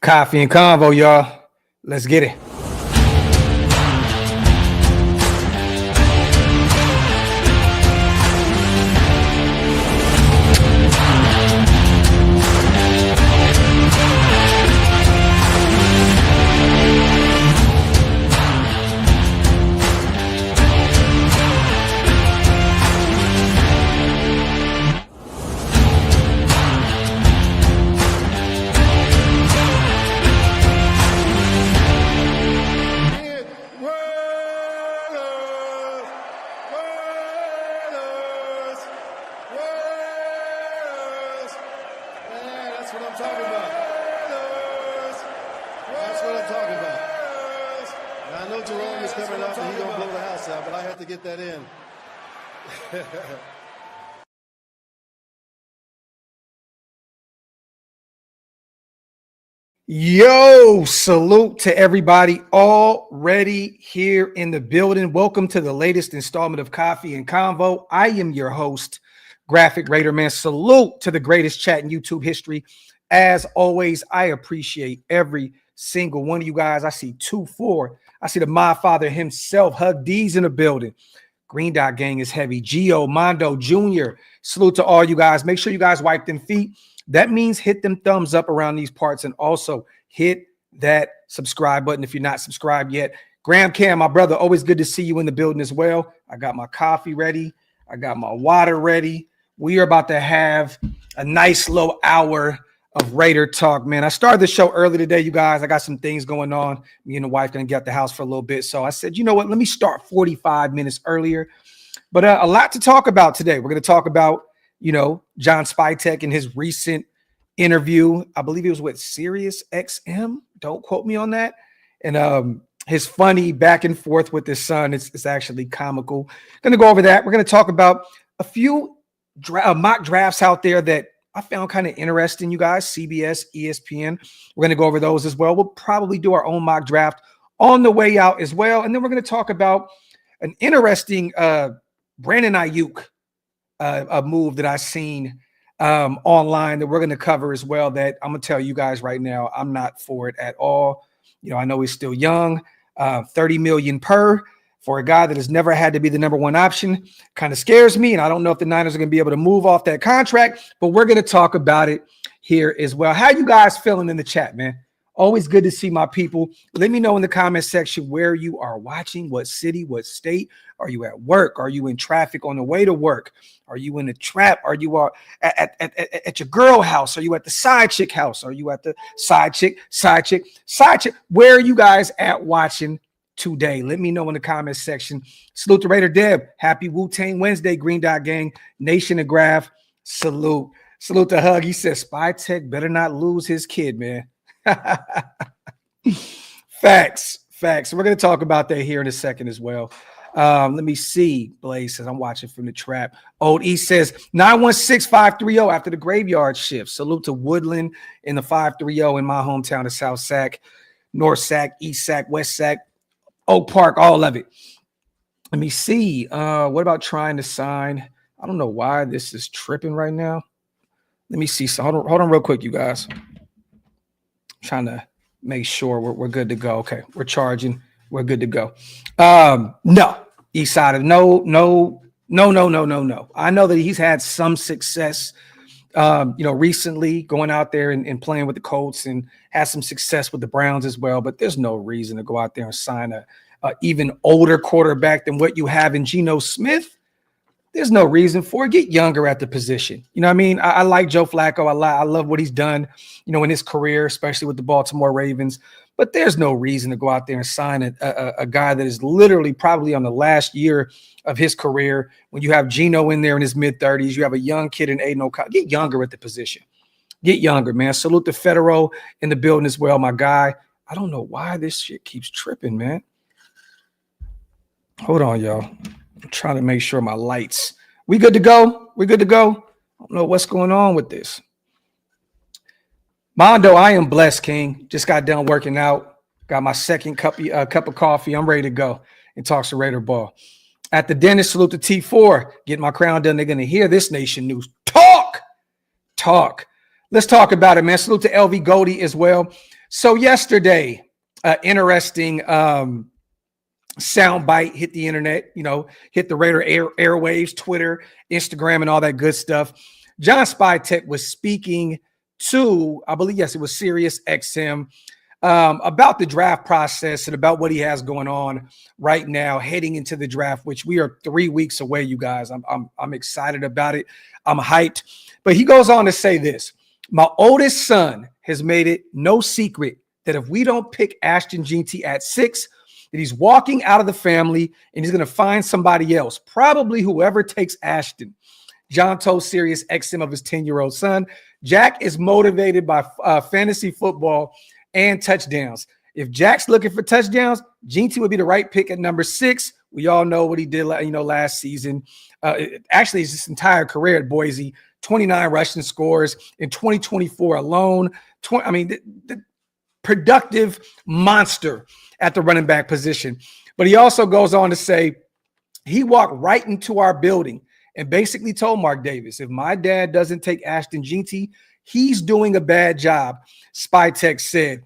Coffee and convo, y'all. Let's get it. Yo, salute to everybody already here in the building. Welcome to the latest installment of Coffee and Convo. I am your host, Graphk Raider Man. Salute to the greatest chat in YouTube history. As always, I appreciate every single one of you guys. I see 2-4. I see the mod father himself, Hug D's in the building. Green Dot Gang is heavy. Gio, Mondo, Jr. Salute to all you guys. Make sure you guys wipe them feet. That means hit them thumbs up around these parts and also hit that subscribe button if you're not subscribed yet. Graham Cam, my brother, always good to see you in the building as well. I got my coffee ready. I got my water ready. We are about to have a nice little hour of Raider talk, man. I started the show early today, you guys. I got some things going on. Me and the wife going to get out the house for a little bit. So I said, you know what? Let me start 45 minutes earlier. But a lot to talk about today. We're going to talk about, John Spytek in his recent interview. I believe it was with Sirius XM. Don't quote me on that. And his funny back and forth with his son. It's actually comical. Going to go over that. We're going to talk about a few mock drafts out there that I found kind of interesting, you guys. CBS, ESPN. We're going to go over those as well. We'll probably do our own mock draft on the way out as well. And then we're going to talk about an interesting Brandon Aiyuk a move that I seen online that we're going to cover as well, that I'm going to tell you guys right now, I'm not for it at all. I know he's still young, 30 million per for a guy that has never had to be the number one option. Kind of scares me. And I don't know if the Niners are going to be able to move off that contract, but we're going to talk about it here as well. How you guys feeling in the chat, man? Always good to see my people. Let me know in the comment section where you are watching, what city, what state. Are you at work? Are you in traffic on the way to work? Are you in a trap? Are you at your girl house? Are you at the side chick house? Are you at the side chick? Where are you guys at watching today? Let me know in the comment section. Salute to Raider Deb. Happy Wu-Tang Wednesday, Green Dot Gang. Nation of Graphk. Salute. Salute to Hug. He says Spytek better not lose his kid, man. Facts. We're going to talk about that here in a second as well. Let me see. Blaze says, I'm watching from the trap. Old East says 916-530 after the graveyard shift. Salute to Woodland in the 530 in my hometown of South Sac, North Sac, East Sac, West Sac, Oak Park, all of it. Let me see. What about trying to sign? I don't know why this is tripping right now. Let me see. So hold on real quick, you guys. Trying to make sure we're good to go. Okay, we're charging. We're good to go. No. East side of no. I know that he's had some success, recently going out there and playing with the Colts and has some success with the Browns as well. But there's no reason to go out there and sign a even older quarterback than what you have in Geno Smith. There's no reason for it. Get younger at the position. You know what I mean? I like Joe Flacco. I love what he's done, in his career, especially with the Baltimore Ravens. But there's no reason to go out there and sign a guy that is literally probably on the last year of his career. When you have Geno in there in his mid-30s, you have a young kid in Aiden O'Connell. Get younger at the position. Get younger, man. Salute to Federo in the building as well, my guy. I don't know why this shit keeps tripping, man. Hold on, y'all. I'm trying to make sure my lights. We good to go? We good to go? I don't know what's going on with this. Mondo, I am blessed, King. Just got done working out. Got my second cup of coffee. I'm ready to go and talk some Raider ball. At the dentist, salute to T4. Getting my crown done. They're going to hear this nation news. Talk. Let's talk about it, man. Salute to LV Goldie as well. So yesterday, interesting soundbite hit the internet, hit the Raider airwaves, Twitter, Instagram, and all that good stuff. John Spytek was speaking to, I believe, yes, it was Sirius XM, about the draft process and about what he has going on right now, heading into the draft, which we are 3 weeks away. You guys, I'm excited about it. I'm hyped. But he goes on to say this: my oldest son has made it no secret that if we don't pick Ashton Jeanty at 6, that he's walking out of the family and he's going to find somebody else, probably whoever takes Ashton. John told Sirius XM of his 10-year-old son, Jack is motivated by fantasy football and touchdowns. If Jack's looking for touchdowns, Jeanty would be the right pick at number 6. We all know what he did, last season. Actually, his entire career at Boise, 29 rushing scores in 2024 alone. The productive monster at the running back position. But he also goes on to say he walked right into our building and basically told Mark Davis, if my dad doesn't take Ashton Jeanty, he's doing a bad job, Spytek said.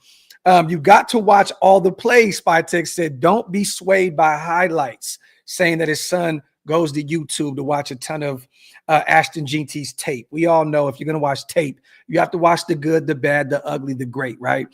You got to watch all the plays, Spytek said. Don't be swayed by highlights, saying that his son goes to YouTube to watch a ton of Ashton Jeanty's tape. We all know if you're going to watch tape, you have to watch the good, the bad, the ugly, the great, right?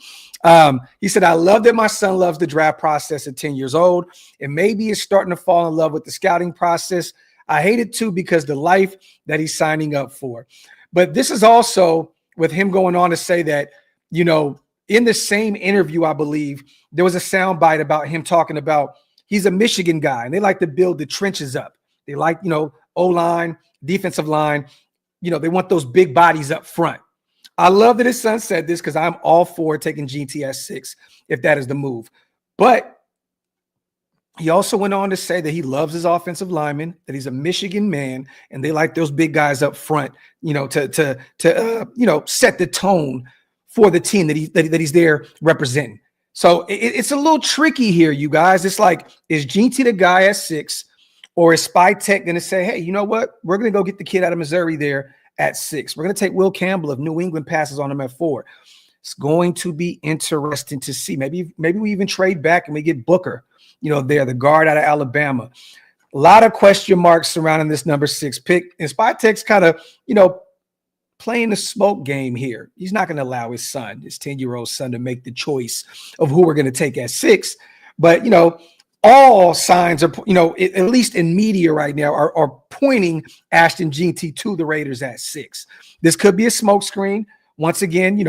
He said, I love that my son loves the draft process at 10 years old, and maybe is starting to fall in love with the scouting process. I hate it too because the life that he's signing up for. But this is also with him going on to say that, in the same interview, I believe, there was a soundbite about him talking about he's a Michigan guy, and they like to build the trenches up. They like, O-line, defensive line. They want those big bodies up front. I love that his son said this because I'm all for taking Jeanty at 6 if that is the move. But he also went on to say that he loves his offensive linemen, that he's a Michigan man, and they like those big guys up front, to set the tone for the team that he's there representing. So it's a little tricky here, you guys. It's like, is Jeanty the guy at 6, or is Spytek going to say, hey, you know what? We're going to go get the kid out of Missouri there at 6. We're going to take Will Campbell if New England passes on him at 4. It's going to be interesting to see. Maybe we even trade back and we get Booker, there, the guard out of Alabama. A lot of question marks surrounding this number 6 pick. And Spytek's kind of, playing the smoke game here. He's not going to allow his 10-year-old son, to make the choice of who we're going to take at 6. But, all signs are, at least in media right now, are pointing Ashton Jeanty to the Raiders at 6. This could be a smokescreen. Once again,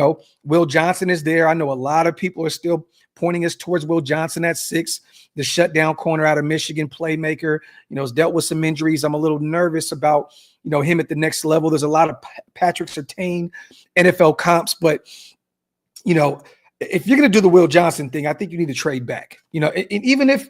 Will Johnson is there. I know a lot of people are still pointing us towards Will Johnson at 6, the shutdown corner out of Michigan, playmaker, has dealt with some injuries. I'm a little nervous about, him at the next level. There's a lot of Patrick Surtain NFL comps, but, if you're going to do the Will Johnson thing, I think you need to trade back, and even if,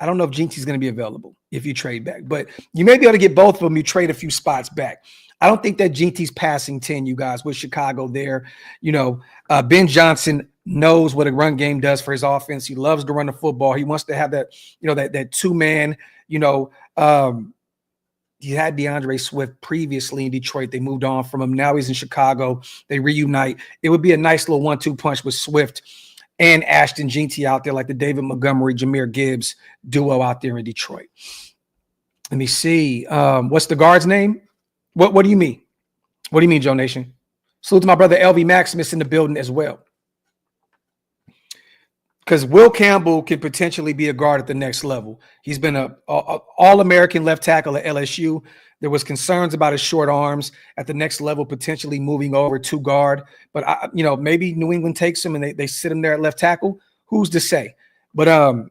I don't know if Jeanty's going to be available if you trade back, but you may be able to get both of them. You trade a few spots back. I don't think that Jeanty's passing 10, you guys, with Chicago there. Ben Johnson knows what a run game does for his offense. He loves to run the football. He wants to have that, that two-man, he had DeAndre Swift previously in Detroit. They moved on from him. Now he's in Chicago. They reunite. It would be a nice little 1-2 punch with Swift and Ashton Jeanty out there, like the David Montgomery, Jahmyr Gibbs duo out there in Detroit. Let me see. What's the guard's name? What do you mean? What do you mean, Joe Nation? Salute to my brother LV Maximus in the building as well. Because Will Campbell could potentially be a guard at the next level. He's been a All-American left tackle at LSU. There was concerns about his short arms at the next level, potentially moving over to guard. But, maybe New England takes him and they sit him there at left tackle. Who's to say? But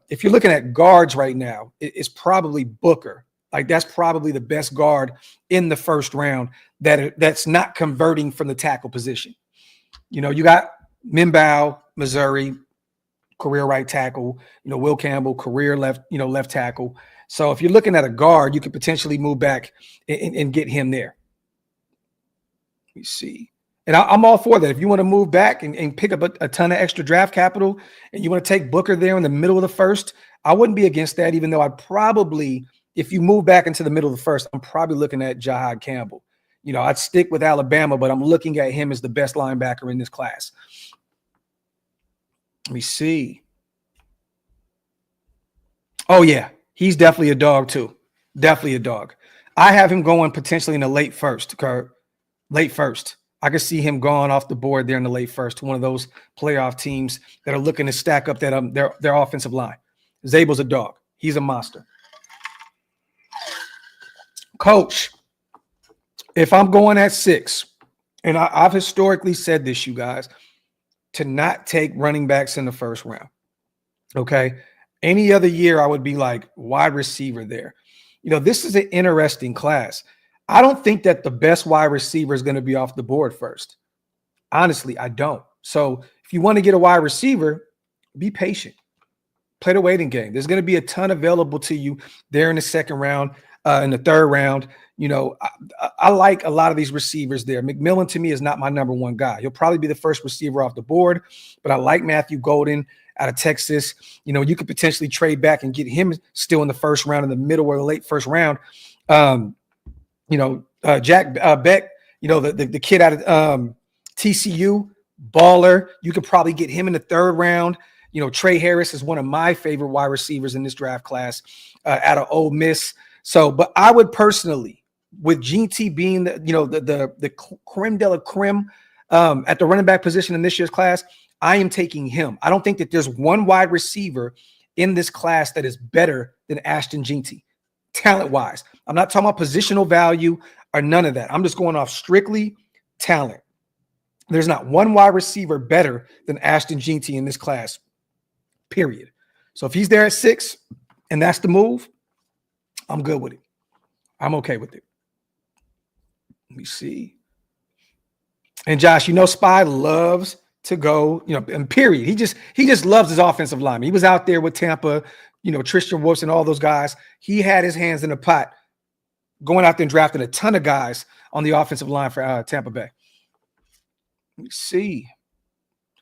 if you're looking at guards right now, it's probably Booker. Like, that's probably the best guard in the first round that's not converting from the tackle position. You got Mimbow, Missouri, career right tackle, Will Campbell, career left tackle. So if you're looking at a guard, you could potentially move back and get him there. Let me see. And I'm all for that. If you want to move back and pick up a ton of extra draft capital and you want to take Booker there in the middle of the first, I wouldn't be against that, even though I'd probably, if you move back into the middle of the first, I'm probably looking at Jahad Campbell. I'd stick with Alabama, but I'm looking at him as the best linebacker in this class. Let me see. Oh, yeah. He's definitely a dog, too. Definitely a dog. I have him going potentially in the late first, Kurt. Late first. I could see him going off the board there in the late first to one of those playoff teams that are looking to stack up that their offensive line. Zabel's a dog. He's a monster. Coach, if I'm going at 6, and I've historically said this, you guys, to not take running backs in the first round. Okay. Any other year, I would be like wide receiver there. This is an interesting class. I don't think that the best wide receiver is going to be off the board first. Honestly, I don't. So if you want to get a wide receiver, be patient. Play the waiting game. There's going to be a ton available to you there in the second round, in the third round. I like a lot of these receivers there. McMillan, to me, is not my number one guy. He'll probably be the first receiver off the board, but I like Matthew Golden out of Texas. You could potentially trade back and get him still in the first round, in the middle or the late first round. Jack Beck, the kid out of TCU, baller. You could probably get him in the third round. Trey Harris is one of my favorite wide receivers in this draft class out of Ole Miss. So, but I would personally, with Jeanty being the creme de la creme at the running back position in this year's class, I am taking him. I don't think that there's one wide receiver in this class that is better than Ashton Jeanty, talent-wise. I'm not talking about positional value or none of that. I'm just going off strictly talent. There's not one wide receiver better than Ashton Jeanty in this class, period. So if he's there at 6 and that's the move, I'm good with it. I'm okay with it. Let me see. And Josh, Spy loves to go, and period. He just loves his offensive lineman. He was out there with Tampa, Tristan Wirfs and all those guys. He had his hands in the pot going out there and drafting a ton of guys on the offensive line for Tampa Bay. Let me see.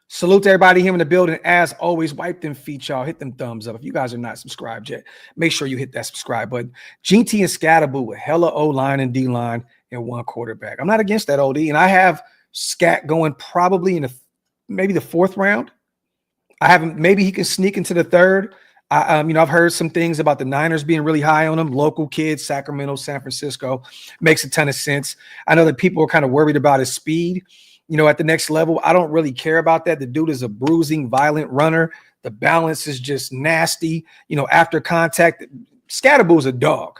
Salute to everybody here in the building. As always, wipe them feet, y'all. Hit them thumbs up. If you guys are not subscribed yet, make sure you hit that subscribe button. Jeanty and Scatterboo with hella O-line and D-line and one quarterback. I'm not against that, OD. And I have Scat going probably in maybe the 4th round. I haven't. Maybe he can sneak into the 3rd. I've heard some things about the Niners being really high on him. Local kids, Sacramento, San Francisco. Makes a ton of sense. I know that people are kind of worried about his speed. At the next level, I don't really care about that. The dude is a bruising, violent runner. The balance is just nasty. After contact, Scatterboo's a dog.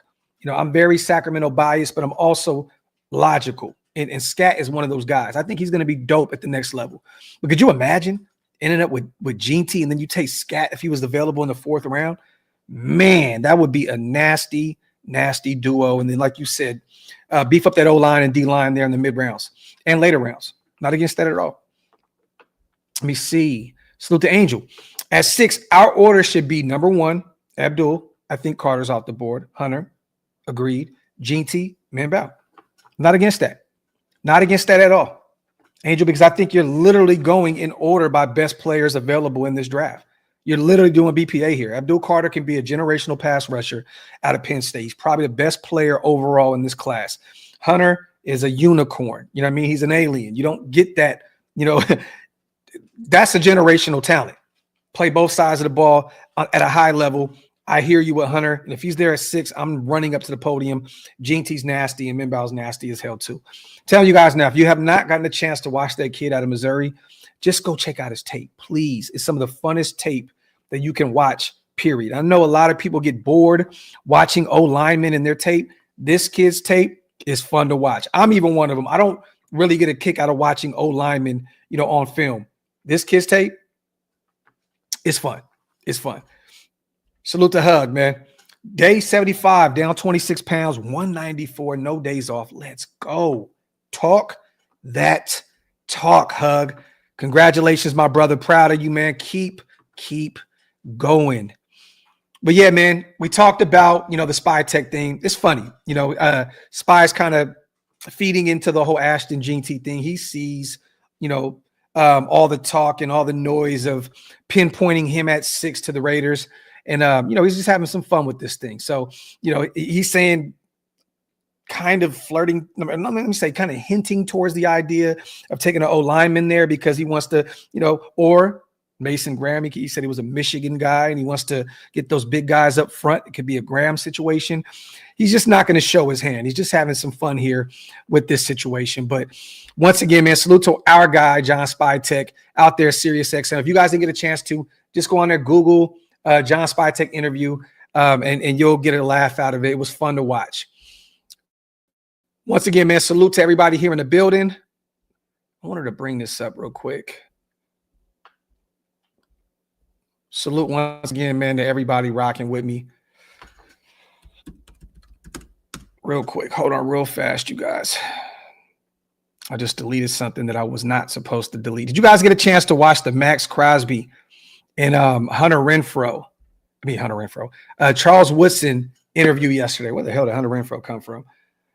I'm very Sacramento biased, but I'm also logical. And Scat is one of those guys. I think he's going to be dope at the next level. But could you imagine ending up with Jeanty and then you take Scat if he was available in the 4th round? Man, that would be a nasty, nasty duo. And then, like you said, beef up that O-line and D-line there in the mid-rounds and later rounds. Not against that at all. Let me see. Salute to Angel. At 6, our order should be number 1, Abdul. I think Carter's off the board. Hunter, agreed. Jeanty, Manbow. Not against that. Not against that at all. Angel, because I think you're literally going in order by best players available in this draft. You're literally doing BPA here. Abdul Carter can be a generational pass rusher out of Penn State. He's probably the best player overall in this class. Hunter is a unicorn. You know what I mean? He's an alien. You don't get that, that's a generational talent. Play both sides of the ball at a high level. I hear you with Hunter. And if he's there at 6, I'm running up to the podium. Jeanty's nasty and Minbow's nasty as hell too. Telling you guys now, if you have not gotten a chance to watch that kid out of Missouri, just go check out his tape, please. It's some of the funnest tape that you can watch, period. I know a lot of people get bored watching O-linemen in their tape. This kid's tape is fun to watch. I'm even one of them. I don't really get a kick out of watching O-linemen, on film. This kid's tape is fun. It's fun. Salute to Hug, man. Day 75, down 26 pounds, 194, no days off. Let's go. Talk that talk, Hug. Congratulations, my brother. Proud of you, man. Keep going. But yeah, man, we talked about, the Spytek thing. It's funny. Spy's kind of feeding into the whole Ashton Jeanty thing. He sees, all the talk and all the noise of pinpointing him at 6 to the Raiders. And, he's just having some fun with this thing. So, he's saying kind of flirting, let me say kind of hinting towards the idea of taking an O-lineman there because he wants to, or Mason Graham. He said he was a Michigan guy and he wants to get those big guys up front. It could be a Graham situation. He's just not going to show his hand. He's just having some fun here with this situation. But once again, man, salute to our guy, John Spytek, out there, SiriusXM. If you guys didn't get a chance to, just go on there, Google John Spytek interview, and you'll get a laugh out of it. It was fun to watch. Once again, man, salute to everybody here in the building. I wanted to bring this up real quick. Salute once again, man, to everybody rocking with me. Real quick. Hold on real fast, you guys. I just deleted something that I was not supposed to delete. Did you guys get a chance to watch the Max Crosby and Charles Woodson interview yesterday? Where the hell did Hunter Renfrow come from?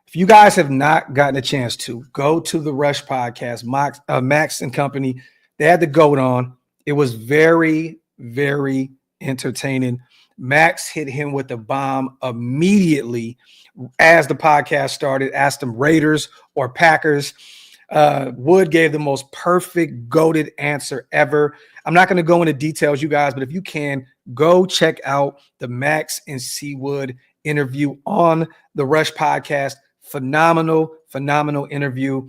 If you guys have not gotten a chance to, go to the Rush podcast, Max and Company. They had the GOAT on. It was very, very entertaining. Max hit him with a bomb immediately as the podcast started, asked him Raiders or Packers. Wood gave the most perfect, goated answer ever. I'm not going to go into details, you guys, but if you can, go check out the Max and C. Wood interview on the Rush podcast. Phenomenal interview.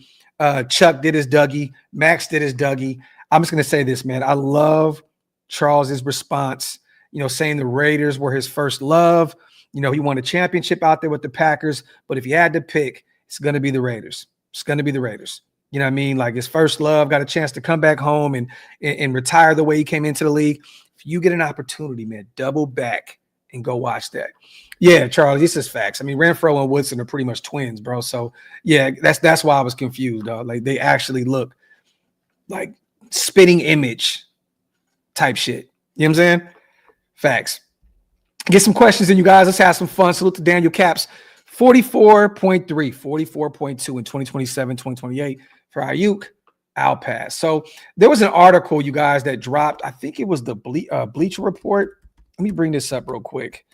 Chuck did his Dougie. Max did his Dougie. I'm just going to say this, man. I love Charles's response, saying the Raiders were his first love. He won a championship out there with the Packers, but if he had to pick, it's going to be the Raiders. It's going to be the Raiders. You know what I mean? Like his first love, got a chance to come back home and retire the way he came into the league. If you get an opportunity, man, double back and go watch that. Yeah, Charles, this is facts. I mean, Renfrow and Woodson are pretty much twins, bro. So yeah, that's why I was confused, dog. Like they actually look like spitting image type shit. You know what I'm saying? Facts. Get some questions in, you guys. Let's have some fun. Salute to Daniel Caps. 44.3, 44.2 in 2027, 2028 for Aiyuk. I'll pass. So there was an article, you guys, that dropped. I think it was the Bleacher Report. Let me bring this up real quick.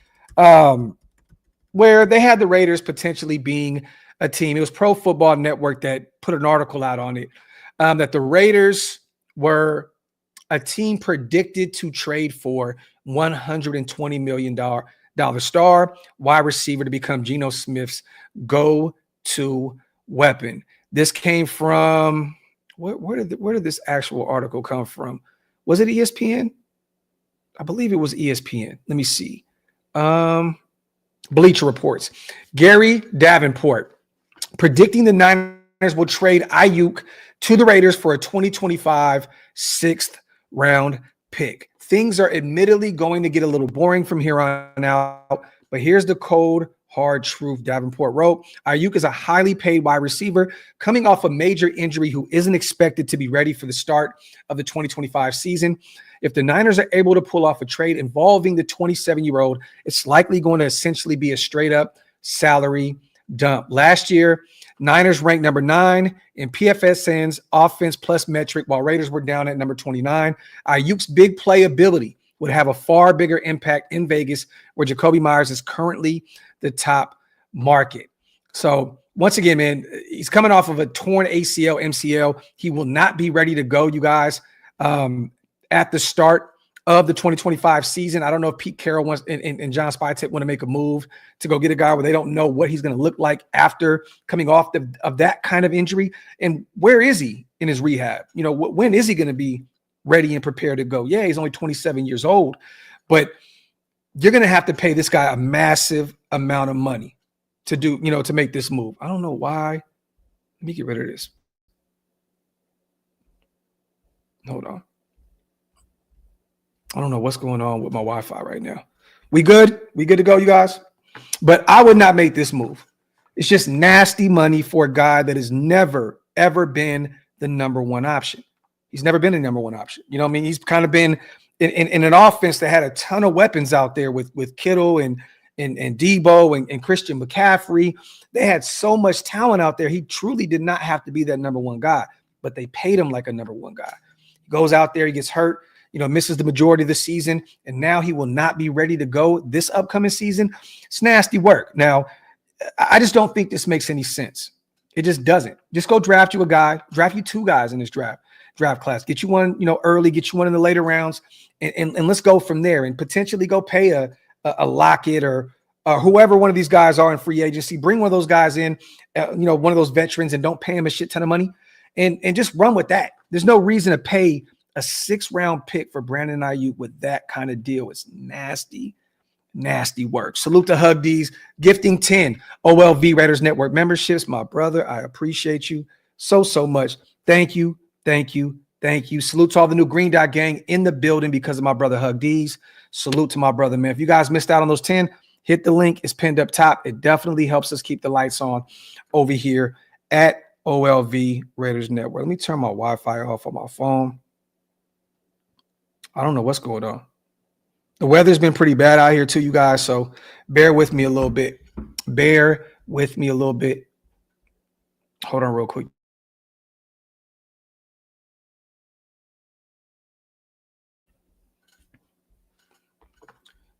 Where they had the Raiders potentially being a team. It was Pro Football Network that put an article out on it, that the Raiders were a team predicted to trade for $120 million star wide receiver to become Geno Smith's go-to weapon. This came from where did this actual article come from? Was it ESPN? I believe it was ESPN. Let me see. Bleacher Reports. Gary Davenport predicting the Niners will trade Aiyuk to the Raiders for a 2025 sixth round pick. Things are admittedly going to get a little boring from here on out, but here's the cold, hard truth. Davenport wrote, Aiyuk is a highly paid wide receiver coming off a major injury who isn't expected to be ready for the start of the 2025 season. If the Niners are able to pull off a trade involving the 27-year-old, it's likely going to essentially be a straight-up salary dump. Last year, Niners ranked number 9 in PFSN's offense plus metric, while Raiders were down at number 29. Aiyuk's big playability would have a far bigger impact in Vegas, where Jacoby Myers is currently the top market. So once again, man, he's coming off of a torn ACL, MCL. He will not be ready to go, you guys, at the start of the 2025 season. I don't know if Pete Carroll wants and John Spytek want to make a move to go get a guy where they don't know what he's going to look like after coming off of that kind of injury. And where is he in his rehab? When is he going to be ready and prepared to go? Yeah, he's only 27 years old, but you're going to have to pay this guy a massive amount of money to do, to make this move. I don't know why. Let me get rid of this. Hold on. I don't know what's going on with my Wi-Fi right now. We good? We good to go, you guys? But I would not make this move. It's just nasty money for a guy that has never, ever been the number one option. He's never been the number one option. You know what I mean? He's kind of been in an offense that had a ton of weapons out there with Kittle and Debo and Christian McCaffrey. They had so much talent out there. He truly did not have to be that number one guy, but they paid him like a number one guy. He goes out there, he gets hurt, misses the majority of the season, and now he will not be ready to go this upcoming season. It's nasty work. Now, I just don't think this makes any sense. It just doesn't. Just go draft you a guy, draft you 2 guys in this draft class. Get you one, early, get you one in the later rounds, and let's go from there and potentially go pay a Lockett or whoever one of these guys are in free agency. Bring one of those guys in, one of those veterans, and don't pay him a shit ton of money and just run with that. There's no reason to pay a 6th-round pick for Brandon Aiyuk with that kind of deal. It's nasty. Nasty work. Salute to Hug D's, gifting 10 OLV Raiders Network memberships. My brother, I appreciate you so much. Thank you. Salute to all the new Green Dot gang in the building because of my brother Hug D's. Salute to my brother, man. If you guys missed out on those 10, hit the link. It's pinned up top. It definitely helps us keep the lights on over here at OLV Raiders Network. Let me turn my Wi-Fi off on my phone. I don't know what's going on. The weather's been pretty bad out here too, you guys, so bear with me a little bit. Hold on real quick.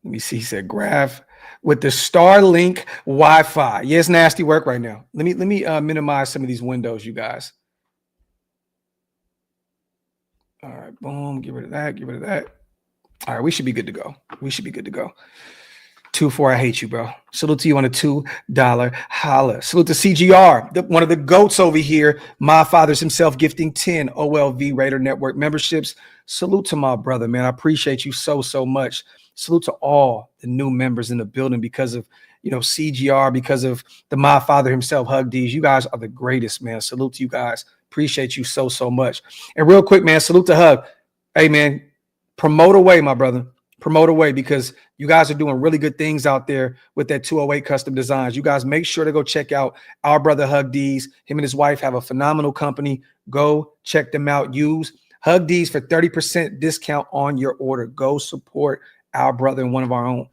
Let me see. He said Graphk with the Starlink Wi-Fi. Yeah, it's nasty work right now. Let me minimize some of these windows, you guys. All right, boom. Get rid of that. All right, we should be good to go. 2-4, I hate you, bro. Salute to you on a $2 holla. Salute to CGR, one of the GOATs over here. My father's himself gifting 10 OLV Raider Network memberships. Salute to my brother, man. I appreciate you so much. Salute to all the new members in the building because of, CGR, because of the my father himself, Hug D's. You guys are the greatest, man. Salute to you guys. Appreciate you so much. And real quick, man, salute to Hug. Hey, man. Promote away, my brother. Promote away because you guys are doing really good things out there with that 208 custom designs. You guys make sure to go check out our brother Hug D's. Him and his wife have a phenomenal company. Go check them out. Use Hug D's for 30% discount on your order. Go support our brother and one of our own.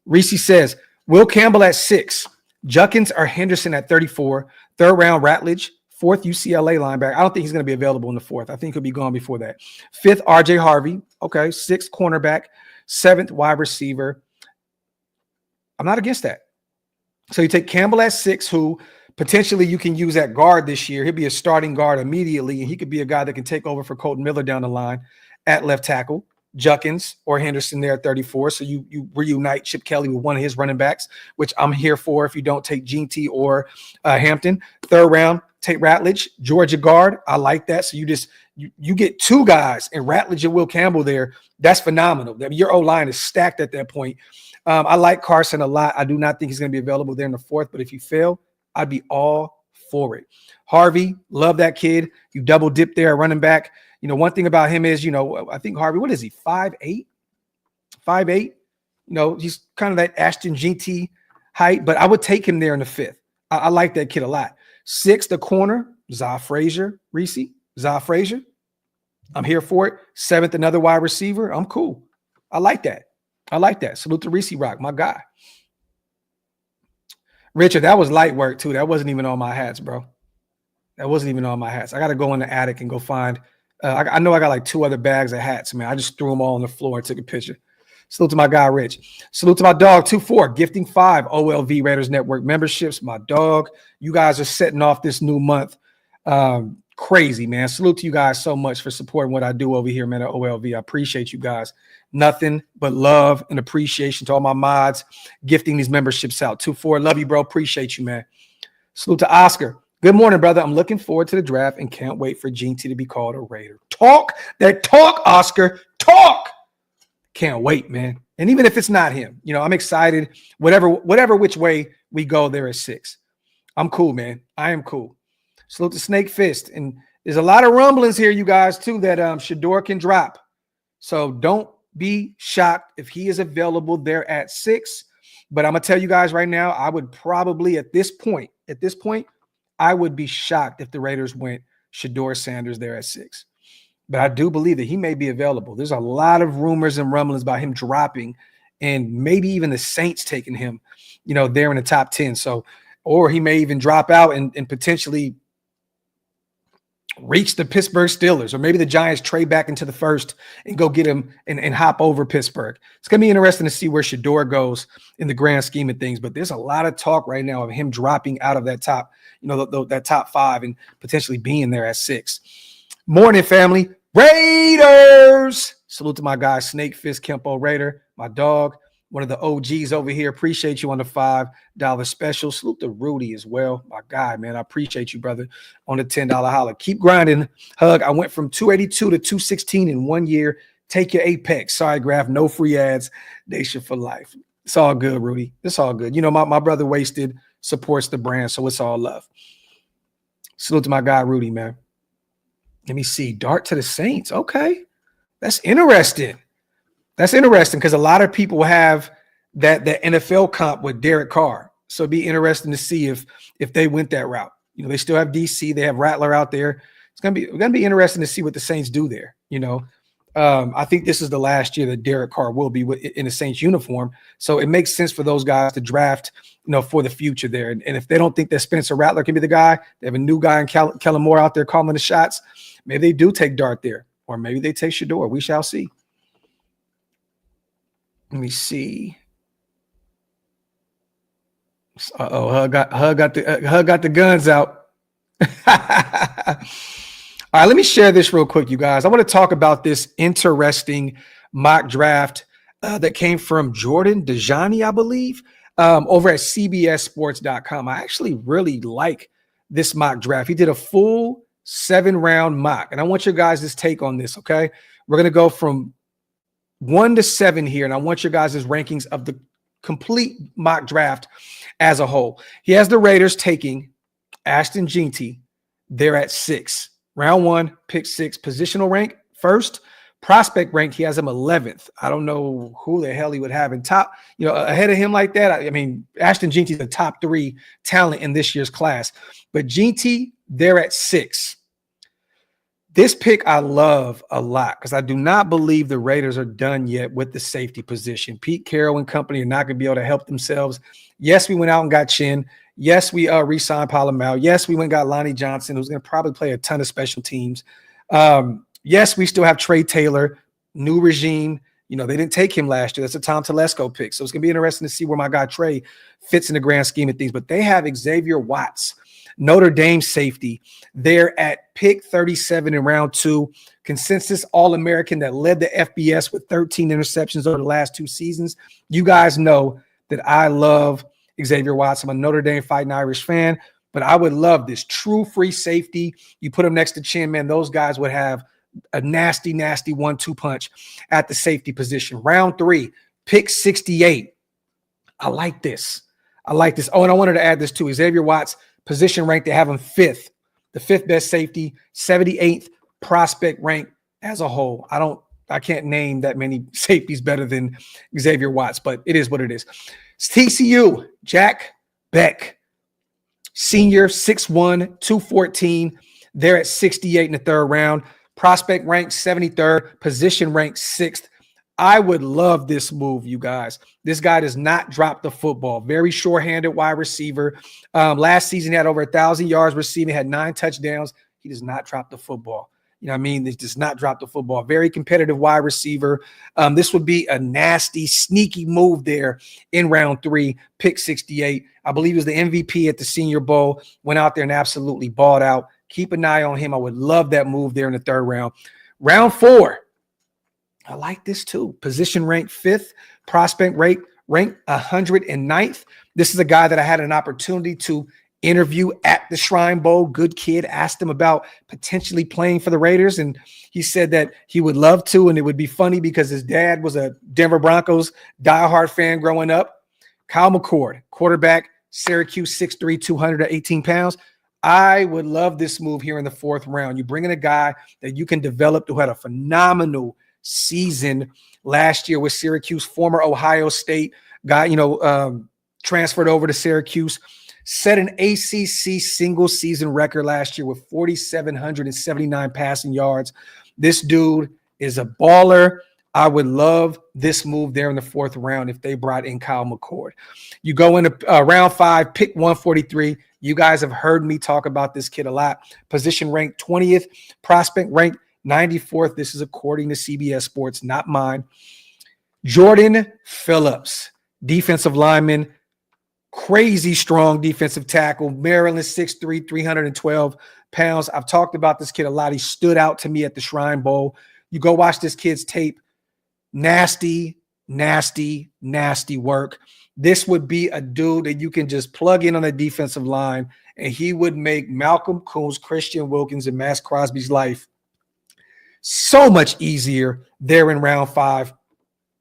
Reese says, Will Campbell at 6, Juckins or Henderson at 34, 3rd round Ratledge, 4th UCLA linebacker. I don't think he's going to be available in the 4th. I think he'll be gone before that. 5th, RJ Harvey. Okay. 6th, cornerback. 7th, wide receiver. I'm not against that. So you take Campbell at 6, who potentially you can use at guard this year. He'll be a starting guard immediately, and he could be a guy that can take over for Colton Miller down the line at left tackle. Juckins or Henderson there at 34. So you reunite Chip Kelly with one of his running backs, which I'm here for if you don't take Jeanty or Hampton. 3rd round, take Ratledge, Georgia guard. I like that. So you get 2 guys and Ratledge and Will Campbell there. That's phenomenal. Your O-line is stacked at that point. I like Carson a lot. I do not think he's going to be available there in the 4th, but if you fail, I'd be all for it. Harvey, love that kid. You double dip there, running back. One thing about him is, I think Harvey, what is he, 5'8"? 5'8"? He's kind of that Ashton Jeanty height, but I would take him there in the 5th. I like that kid a lot. 6th, the corner, Zah Frazier, Reese. Zah Frazier. I'm here for it. 7th, another wide receiver. I'm cool. I like that. Salute to Reese Rock, my guy. Richard, that was light work too. That wasn't even on my hats, bro. I got to go in the attic and go find. I know I got like 2 other bags of hats, man. I just threw them all on the floor and took a picture. Salute to my guy, Rich. Salute to my dog, 2-4, gifting 5 OLV Raiders Network memberships. My dog, you guys are setting off this new month. Crazy, man. Salute to you guys so much for supporting what I do over here, man, at OLV. I appreciate you guys. Nothing but love and appreciation to all my mods gifting these memberships out. 2-4, love you, bro. Appreciate you, man. Salute to Oscar. Good morning, brother. I'm looking forward to the draft and can't wait for Jeanty to be called a Raider. Talk, Oscar. Talk. Can't wait, man. And even if it's not him, I'm excited. Whatever which way we go there at 6. I'm cool, man. I am cool. Salute to Snake Fist. And there's a lot of rumblings here, you guys, too, that Shedeur can drop. So don't be shocked if he is available there at 6. But I'm going to tell you guys right now, I would probably at this point, I would be shocked if the Raiders went Shedeur Sanders there at 6. But I do believe that he may be available. There's a lot of rumors and rumblings about him dropping and maybe even the Saints taking him, there in the top 10. So, or he may even drop out and potentially reach the Pittsburgh Steelers, or maybe the Giants trade back into the first and go get him and hop over Pittsburgh. It's going to be interesting to see where Shador goes in the grand scheme of things, but there's a lot of talk right now of him dropping out of that top, that top 5 and potentially being there at 6. Morning, family. Raiders. Salute to my guy, Snake Fist Kempo Raider, my dog, one of the OGs over here. Appreciate you on the $5 special. Salute to Rudy as well. My guy, man. I appreciate you, brother, on the $10 holler. Keep grinding. Hug. I went from 282 to 216 in 1 year. Take your Apex. Sorry, Graphk. No free ads. Nation for life. It's all good, Rudy. It's all good. My brother Wasted supports the brand, so it's all love. Salute to my guy, Rudy, man. Let me see. Dart to the Saints. Okay. That's interesting. That's interesting because a lot of people have that NFL comp with Derek Carr. So it'd be interesting to see if they went that route. They still have DC. They have Rattler out there. It's gonna be interesting to see what the Saints do there. I think this is the last year that Derek Carr will be in the Saints uniform. So it makes sense for those guys to draft, for the future there. And if they don't think that Spencer Rattler can be the guy, they have a new guy in Kellen Moore out there calling the shots. Maybe they do take Dart there, or maybe they take Shador. We shall see. Let me see. Hug got the guns out. All right, let me share this real quick, you guys. I want to talk about this interesting mock draft that came from Jordan Jeanty, I believe, over at CBSSports.com. I actually really like this mock draft. He did a full 7-round mock, and I want your guys' take on this, okay? We're going to go from 1 to 7 here, and I want your guys' rankings of the complete mock draft as a whole. He has the Raiders taking Ashton Jeanty. They're at 6. Round 1, pick 6. Positional rank, first. Prospect rank, he has him 11th. I don't know who the hell he would have in top, ahead of him like that. I mean, Ashton Jeanty's the top 3 talent in this year's class. But Jeanty, they're at 6. This pick I love a lot because I do not believe the Raiders are done yet with the safety position. Pete Carroll and company are not going to be able to help themselves. Yes, we went out and got Chin. Yes, we re-signed Palomar. Yes, we went and got Lonnie Johnson, who's going to probably play a ton of special teams. Yes, we still have Trey Taylor, new regime. They didn't take him last year. That's a Tom Telesco pick. So it's going to be interesting to see where my guy Trey fits in the grand scheme of things. But they have Xavier Watts, Notre Dame safety. They're at pick 37 in round 2. Consensus All-American that led the FBS with 13 interceptions over the last 2 seasons. You guys know that I love Xavier Watts. I'm a Notre Dame Fighting Irish fan, but I would love this true free safety. You put him next to Chin, man, those guys would have a nasty, nasty 1-2 punch at the safety position. Round 3, pick 68. I like this. Oh, and I wanted to add this too. Xavier Watts, position rank, they have him 5th, the 5th best safety, 78th prospect rank as a whole. I can't name that many safeties better than Xavier Watts, but it is what it is. TCU, Jack Beck, senior, 6'1", 214. They're at 68 in the 3rd round. Prospect rank 73rd, position rank 6th. I would love this move, you guys. This guy does not drop the football. Very sure-handed wide receiver. Last season, he had over 1,000 yards receiving, had 9 touchdowns. He does not drop the football. He does not drop the football. Very competitive wide receiver. This would be a nasty, sneaky move there in round 3, pick 68. I believe he was the MVP at the Senior Bowl. Went out there and absolutely balled out. Keep an eye on him. I would love that move there in the 3rd round. Round 4. I like this too. Position rank 5th, prospect rank 109th. This is a guy that I had an opportunity to interview at the Shrine Bowl. Good kid. Asked him about potentially playing for the Raiders, and he said that he would love to, and it would be funny because his dad was a Denver Broncos diehard fan growing up. Kyle McCord, quarterback, Syracuse, 6'3", 218 pounds. I would love this move here in the 4th round. You bring in a guy that you can develop who had a phenomenal season last year with Syracuse, former Ohio State guy, transferred over to Syracuse, set an ACC single season record last year with 4,779 passing yards. This dude is a baller. I would love this move there in the 4th round if they brought in Kyle McCord. You go into round 5, pick 143, You guys have heard me talk about this kid a lot. Position ranked 20th, prospect ranked 94th. This is according to CBS Sports, not mine. Jordan Phillips, defensive lineman, crazy strong defensive tackle. Maryland, 6'3", 312 pounds. I've talked about this kid a lot. He stood out to me at the Shrine Bowl. You go watch this kid's tape. Nasty, nasty, nasty work. This would be a dude that you can just plug in on the defensive line, and he would make Malcolm Coons, Christian Wilkins, and Max Crosby's life so much easier there in round 5.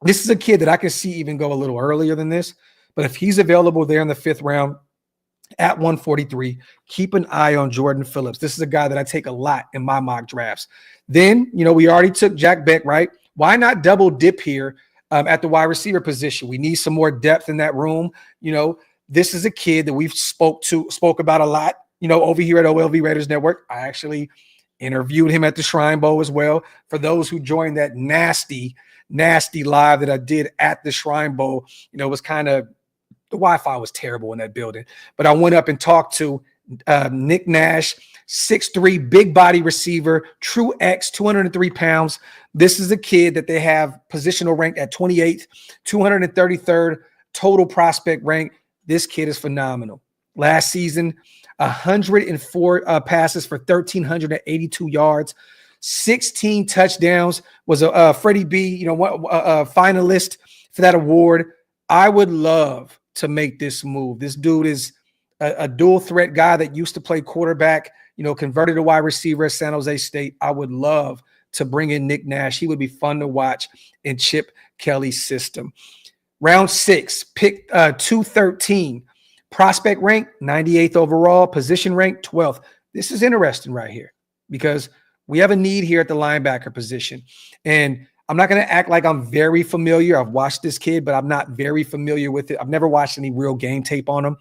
This is a kid that I can see even go a little earlier than this, but if he's available there in the 5th round at 143, keep an eye on Jordan Phillips. This is a guy that I take a lot in my mock drafts. Then, we already took Jack Beck, right? Why not double dip here at the wide receiver position? We need some more depth in that room. This is a kid that we've spoke about a lot, over here at OLV Raiders Network. I actually interviewed him at the Shrine Bowl as well. For those who joined that nasty live that I did at the Shrine Bowl, it was kind of, the Wi-Fi was terrible in that building. But I went up and talked to Nick Nash, 6'3", big body receiver, true X, 203 pounds. This is a kid that they have positional ranked at 28th, 233rd total prospect rank. This kid is phenomenal. Last season, 104 passes for 1,382 yards, 16 touchdowns, was a Freddie B, a finalist for that award. I would love to make this move. This dude is a dual threat guy that used to play quarterback, converted to wide receiver at San Jose State. I would love to bring in Nick Nash. He would be fun to watch in Chip Kelly's system. Round 6, pick 213. Prospect rank, 98th overall. Position rank, 12th. This is interesting right here because we have a need here at the linebacker position. And I'm not going to act like I'm very familiar. I've watched this kid, but I'm not very familiar with it. I've never watched any real game tape on him.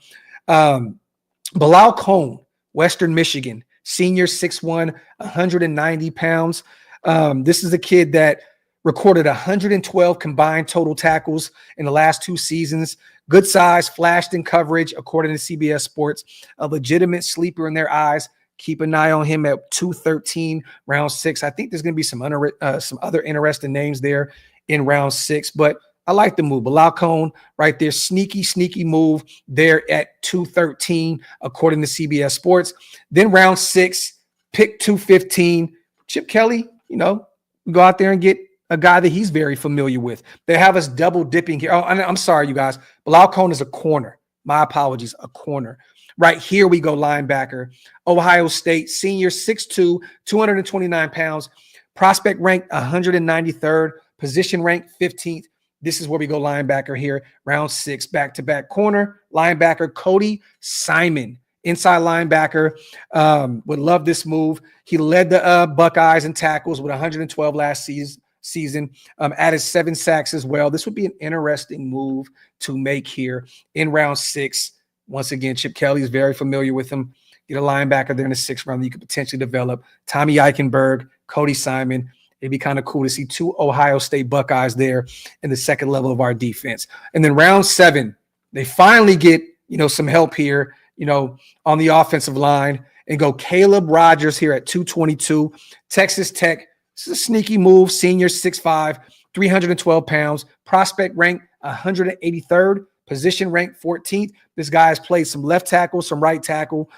Bilal Cone, Western Michigan, senior, 6'1", 190 pounds. This is a kid that recorded 112 combined total tackles in the last 2 seasons. Good size, flashed in coverage, according to CBS Sports. A legitimate sleeper in their eyes. Keep an eye on him at 213, round 6. I think there's going to be some other interesting names there in round 6, but I like the move. Bilal Cone right there, sneaky move there at 213, according to CBS Sports. Then round 6, pick 215. Chip Kelly, go out there and get a guy that he's very familiar with. They have us double dipping here. Oh, I'm sorry, you guys. Bilal Cone is a corner. My apologies, a corner. Right here we go, linebacker. Ohio State, senior, 6'2", 229 pounds. Prospect rank 193rd. Position rank 15th. This is where we go, linebacker here. Round 6, back-to-back corner. Linebacker Cody Simon, inside linebacker. Would love this move. He led the Buckeyes in tackles with 112 last season. Added 7 sacks as well. This would be an interesting move to make here in round 6. Once again, Chip Kelly is very familiar with him. Get a linebacker there in the 6th round that you could potentially develop. Tommy Eichenberg, Cody Simon. It'd be kind of cool to see 2 Ohio State Buckeyes there in the 2nd level of our defense. And then round 7, they finally get, some help here, on the offensive line and go Caleb Rogers here at 222. Texas Tech. This is a sneaky move. Senior, 6'5", 312 pounds. Prospect rank 183rd. Position rank 14th. This guy has played some left tackle, some right tackle.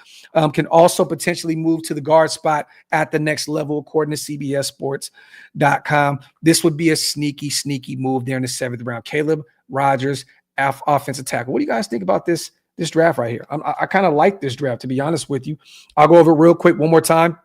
Can also potentially move to the guard spot at the next level, according to CBSSports.com. This would be a sneaky move there in the 7th round. Caleb Rogers, offensive tackle. What do you guys think about this draft right here? I kind of like this draft, to be honest with you. I'll go over it real quick one more time.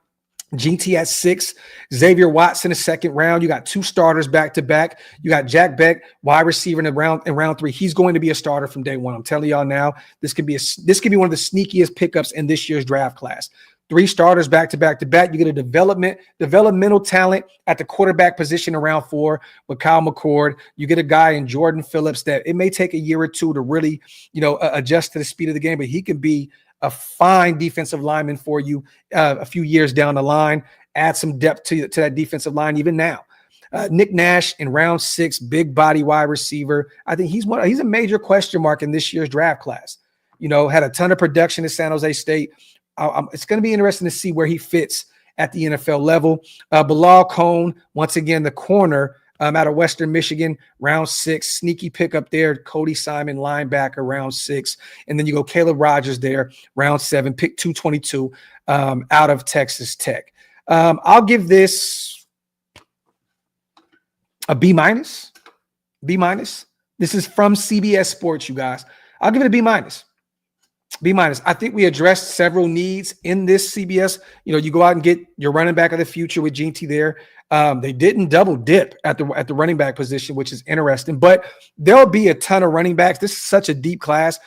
Jeanty at 6, Xavier Watson, the 2nd round. You got 2 starters back to back. You got Jack Beck, wide receiver in round 3. He's going to be a starter from day 1. I'm telling y'all now, this could be one of the sneakiest pickups in this year's draft class. 3 starters back to back to back. You get a developmental talent at the quarterback position in round 4 with Kyle McCord. You get a guy in Jordan Phillips that it may take a year or 2 to really, adjust to the speed of the game, but he can be a fine defensive lineman for you a few years down the line. Add some depth to that defensive line even now. Nick Nash in round 6, big body wide receiver. I think he's a major question mark in this year's draft class. Had a ton of production at San Jose State. It's going to be interesting to see where he fits at the NFL level. Bilal Cone, once again, the corner out of Western Michigan, round 6. Sneaky pickup there. Cody Simon, linebacker, round 6. And then you go Caleb Rogers there, round 7, pick 222 out of Texas Tech. I'll give this a B-. B-. This is from CBS Sports, you guys. I'll give it a B-. B-. I think we addressed several needs in this CBS. You go out and get your running back of the future with Jeanty there. They didn't double dip at the running back position, which is interesting, but there'll be a ton of running backs. This is such a deep class.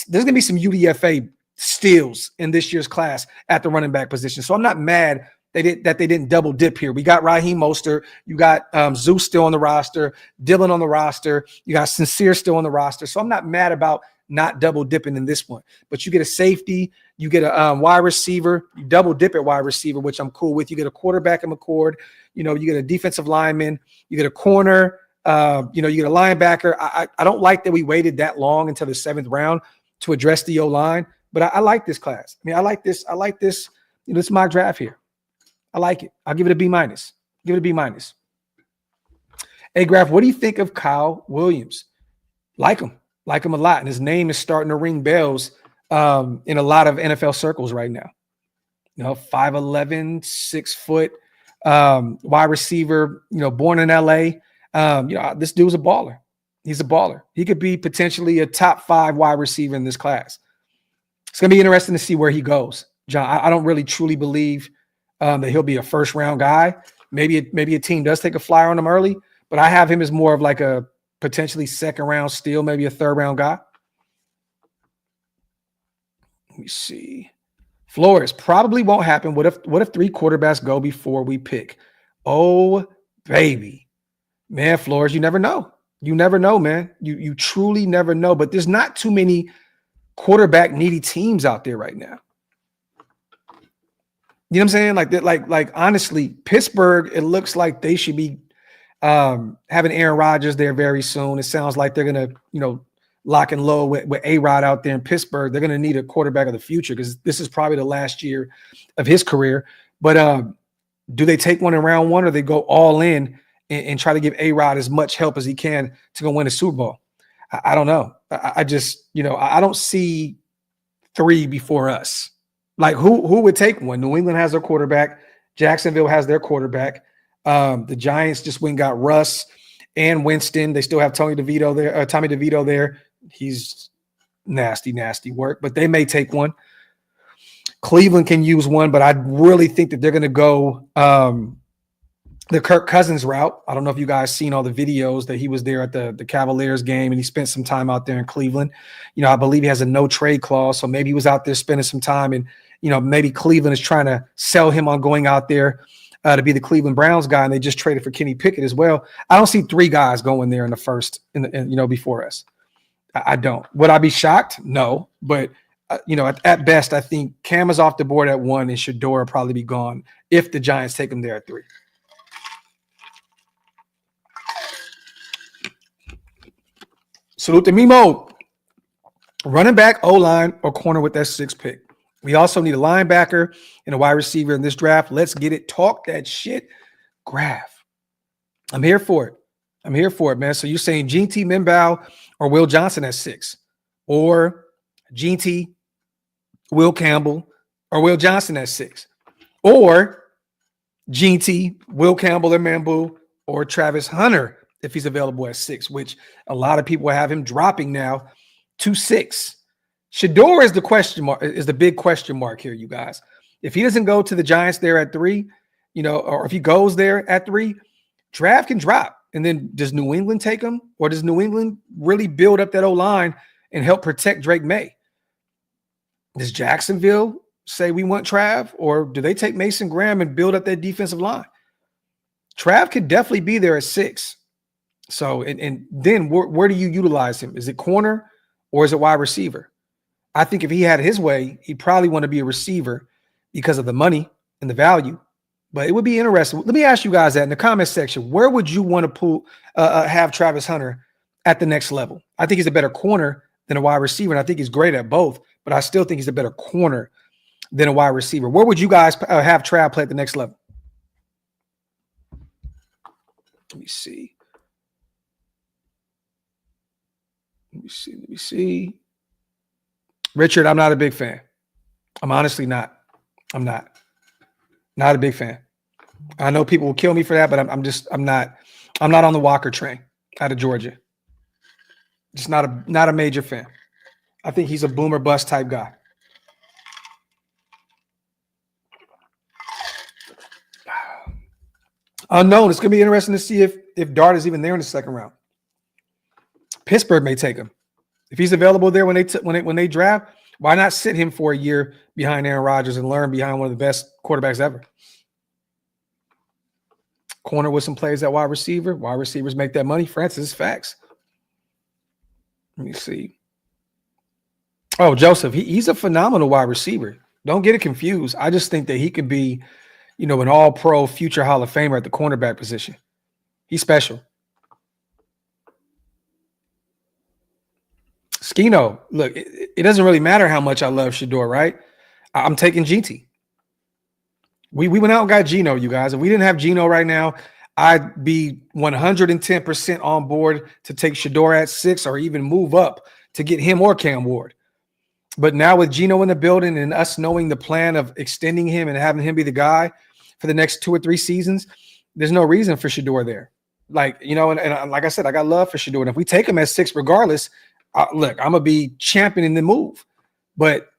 There's going to be some UDFA steals in this year's class at the running back position. So I'm not mad that they didn't double dip here. We got Raheem Mostert. You got Zeus still on the roster, Dylan on the roster. You got Sincere still on the roster. So I'm not mad about not double dipping in this one. But you get a safety, you get a wide receiver, you double dip at wide receiver, which I'm cool with. You get a quarterback in McCord. You get a defensive lineman. You get a corner. You get a linebacker. I don't like that we waited that long until the 7th round to address the O-line. But I like this class. I like this. This is my draft here. I like it. I'll give it a B-. Give it a B-. Hey, Graphk, what do you think of Kyle Williams? Like him a lot. And his name is starting to ring bells in a lot of NFL circles right now. 5'11", 6 foot, wide receiver, born in LA. This dude's a baller. He's a baller. He could be potentially a top 5 wide receiver in this class. It's going to be interesting to see where he goes. John, I don't really truly believe that he'll be a first-round guy. Maybe a team does take a flyer on him early, but I have him as more of like a potentially second-round steal, maybe a third-round guy. Let me see. Flores probably won't happen. What if 3 quarterbacks go before we pick? Oh, baby. Man, Flores, you never know. You never know, man. You truly never know. But there's not too many quarterback-needy teams out there right now. You know what I'm saying? Like honestly, Pittsburgh, it looks like they should be having Aaron Rodgers there very soon. It sounds like they're going to, lock and low with A-Rod out there in Pittsburgh. They're going to need a quarterback of the future because this is probably the last year of his career. But do they take one in round 1 or they go all in and try to give A-Rod as much help as he can to go win a Super Bowl? I don't know. I just, I don't see 3 before us. Like who would take one? New England has their quarterback. Jacksonville has their quarterback. The Giants just went and got Russ and Winston. They still have Tommy DeVito there. He's nasty work, but they may take one. Cleveland can use one, but I really think that they're going to go the Kirk Cousins route. I don't know if you guys seen all the videos that he was there at the Cavaliers game and he spent some time out there in Cleveland. I believe he has a no trade clause, so maybe he was out there spending some time and maybe Cleveland is trying to sell him on going out there to be the Cleveland Browns guy, and they just traded for Kenny Pickett as well. I don't see 3 guys going there in the first, before us. I don't. Would I be shocked? No, but at best, I think Cam is off the board at 1, and Shedeur will probably be gone if the Giants take him there at 3. Salute to Mimo. Running back, O-line, or corner with that 6th pick. We also need a linebacker and a wide receiver in this draft. Let's get it. Talk that shit. Graphk. I'm here for it. Man. So you're saying Jeanty, Minbow, or Will Johnson at 6, or Jeanty, Will Campbell, or Will Johnson at 6, or Jeanty, Will Campbell, and Mambu, or Travis Hunter if he's available at 6, which a lot of people have him dropping now to 6. Shedeur is the question mark, is the big question mark here, you guys. If he doesn't go to the Giants there at 3, or if he goes there at 3, draft can drop. And then does New England take him, or does New England really build up that O-line and help protect Drake May? Does Jacksonville say we want Trav, or do they take Mason Graham and build up that defensive line? Trav could definitely be there at 6. So, and then where do you utilize him? Is it corner or is it wide receiver? I think if he had his way, he'd probably want to be a receiver because of the money and the value. But it would be interesting. Let me ask you guys that in the comment section. Where would you want to have Travis Hunter at the next level? I think he's a better corner than a wide receiver. And I think he's great at both, but I still think he's a better corner than a wide receiver. Where would you guys have Trav play at the next level? Let me see. Let me see. Richard, I'm not a big fan. I'm honestly not. I'm not a big fan. I know people will kill me for that, but I'm not on the Walker train out of Georgia. Just not a major fan. I think he's a boomer bust type guy. Unknown. It's going to be interesting to see if Dart is even there in the second round. Pittsburgh may take him. If he's available there when they draft, why not sit him for a year behind Aaron Rodgers and learn behind one of the best quarterbacks ever? Corner with some plays at wide receiver. Wide receivers make that money. Francis, facts. Let me see. Oh, Joseph, he's a phenomenal wide receiver. Don't get it confused. I just think that he could be, an all-pro future Hall of Famer at the cornerback position. He's special. Skino, look, it doesn't really matter how much I love Shedeur, right? I'm taking Jeanty. We went out and got Geno, you guys. If we didn't have Geno right now, I'd be 110% on board to take Shedeur at 6 or even move up to get him or Cam Ward. But now with Geno in the building and us knowing the plan of extending him and having him be the guy for the next 2 or 3 seasons, there's no reason for Shedeur there. Like, and like I said, I got love for Shedeur. And if we take him at 6 regardless, look, I'm going to be championing the move. But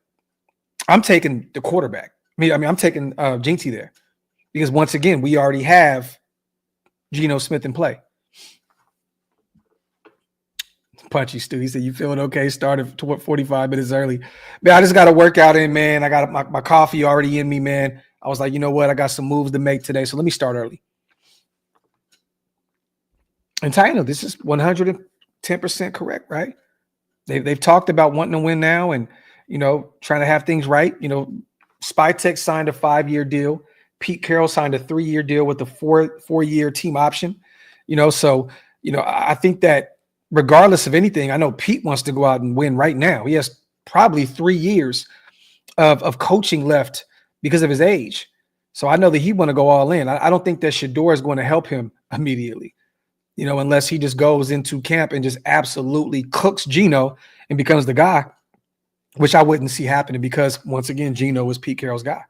I'm taking the quarterback. I'm taking Jeanty there. Because once again, we already have Geno Smith in play. Punchy Stu, he said, you feeling okay? Started 45 minutes early. Man, I just got a workout in, man. I got my coffee already in me, man. I was like, you know what? I got some moves to make today, so let me start early. And Taino, this is 110% correct, right? They've talked about wanting to win now and, trying to have things right. Spytek signed a 5-year deal. Pete Carroll signed a 3-year deal with a 4-year team option. I think that regardless of anything, I know Pete wants to go out and win right now. He has probably 3 years of coaching left because of his age. So I know that he want to go all in. I don't think that Shedeur is going to help him immediately, unless he just goes into camp and just absolutely cooks Geno and becomes the guy, which I wouldn't see happening because, once again, Geno was Pete Carroll's guy.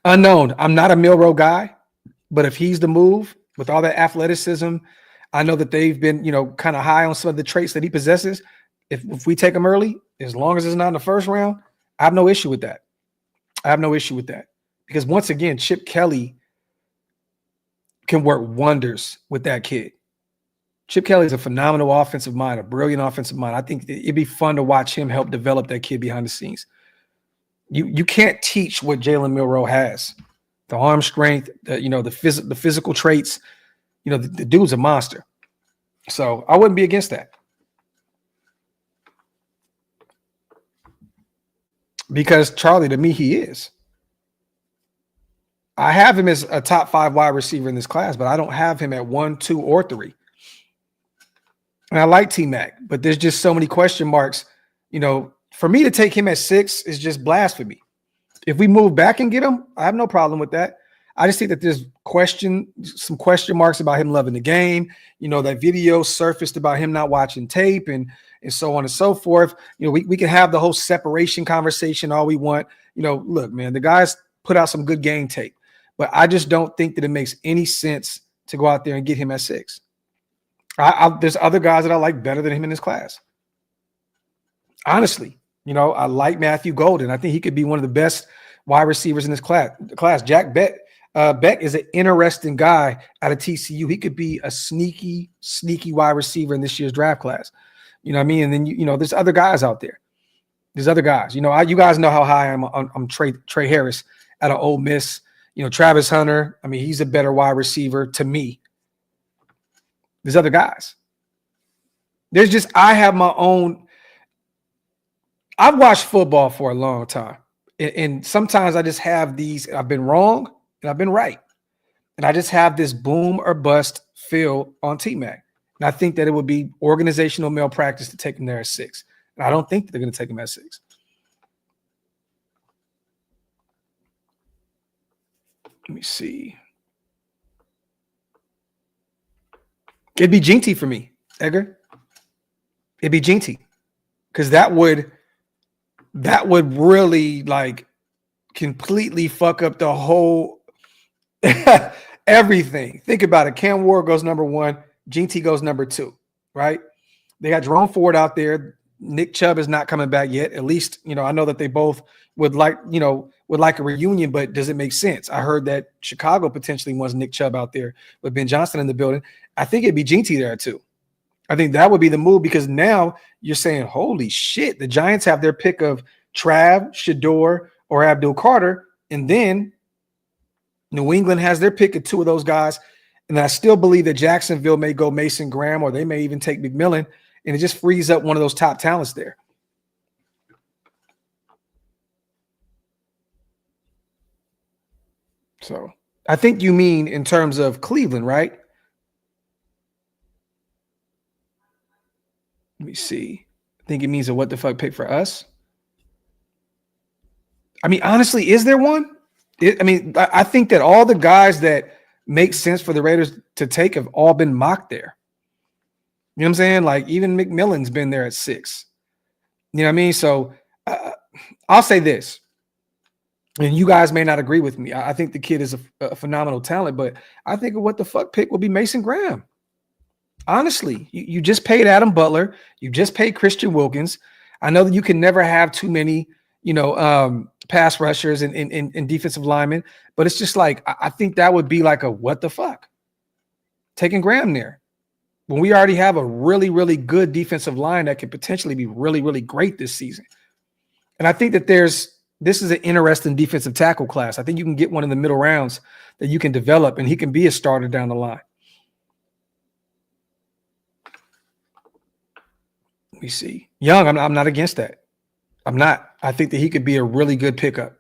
Unknown. I'm not a Milroe guy, but if he's the move with all that athleticism, I know that they've been, kind of high on some of the traits that he possesses. If we take him early, as long as it's not in the first round, I have no issue with that. Because once again, Chip Kelly can work wonders with that kid. Chip Kelly is a phenomenal offensive mind, a brilliant offensive mind. I think it'd be fun to watch him help develop that kid behind the scenes. You can't teach what Jalen Milroe has. The arm strength, the physical traits. The dude's a monster. So I wouldn't be against that. Because, Charlie, to me, he is. I have him as a top 5 wide receiver in this class, but I don't have him at 1, 2, or 3. And I like T-Mac, but there's just so many question marks. For me to take him at 6 is just blasphemy. If we move back and get him, I have no problem with that. I just think that there's some question marks about him loving the game. That video surfaced about him not watching tape and so on and so forth. We can have the whole separation conversation all we want. Look, man, the guys put out some good game tape, but I just don't think that it makes any sense to go out there and get him at 6. There's other guys that I like better than him in this class. Honestly, I like Matthew Golden. I think he could be one of the best wide receivers in this class. Jack Beck is an interesting guy out of TCU. He could be a sneaky wide receiver in this year's draft class. You know what I mean? And then, there's other guys out there. There's other guys. You guys know how high I am on Trey Harris out of Ole Miss. Travis Hunter. I mean, he's a better wide receiver to me. There's other guys. I have my own. I've watched football for a long time. And sometimes I just have these, I've been wrong and I've been right. And I just have this boom or bust feel on T-Mac. And I think that it would be organizational malpractice to take him there at 6. And I don't think that they're going to take him at 6. Let me see. It'd be Jeanty for me, Edgar. It'd be Jeanty. Because that would really like completely fuck up the whole everything. Think about it. Cam Ward goes number 1. Jeanty goes number 2, right? They got Jerome Ford out there. Nick Chubb is not coming back yet. At least, I know that they both would like a reunion, but does it make sense? I heard that Chicago potentially wants Nick Chubb out there with Ben Johnson in the building. I think it'd be Jeanty there too. I think that would be the move because now you're saying, holy shit, the Giants have their pick of Trav, Shador, or Abdul Carter, and then New England has their pick of 2 of those guys. And I still believe that Jacksonville may go Mason Graham, or they may even take McMillan, and it just frees up one of those top talents there. So I think you mean in terms of Cleveland, right? Let me see. I think it means a what the fuck pick for us. I mean, honestly, is there one? I think that all the guys that make sense for the Raiders to take have all been mocked there. You know what I'm saying? Like even McMillan's been there at 6. You know what I mean? So I'll say this, and you guys may not agree with me. I think the kid is a phenomenal talent, but I think a what the fuck pick will be Mason Graham. Honestly, you just paid Adam Butler. You just paid Christian Wilkins. I know that you can never have too many, pass rushers and defensive linemen, but it's just like, I think that would be like a what the fuck taking Graham there when we already have a really, really good defensive line that could potentially be really, really great this season. And I think that this is an interesting defensive tackle class. I think you can get one in the middle rounds that you can develop, and he can be a starter down the line. Let me see. Young, I'm not against that. I'm not. I think that he could be a really good pickup.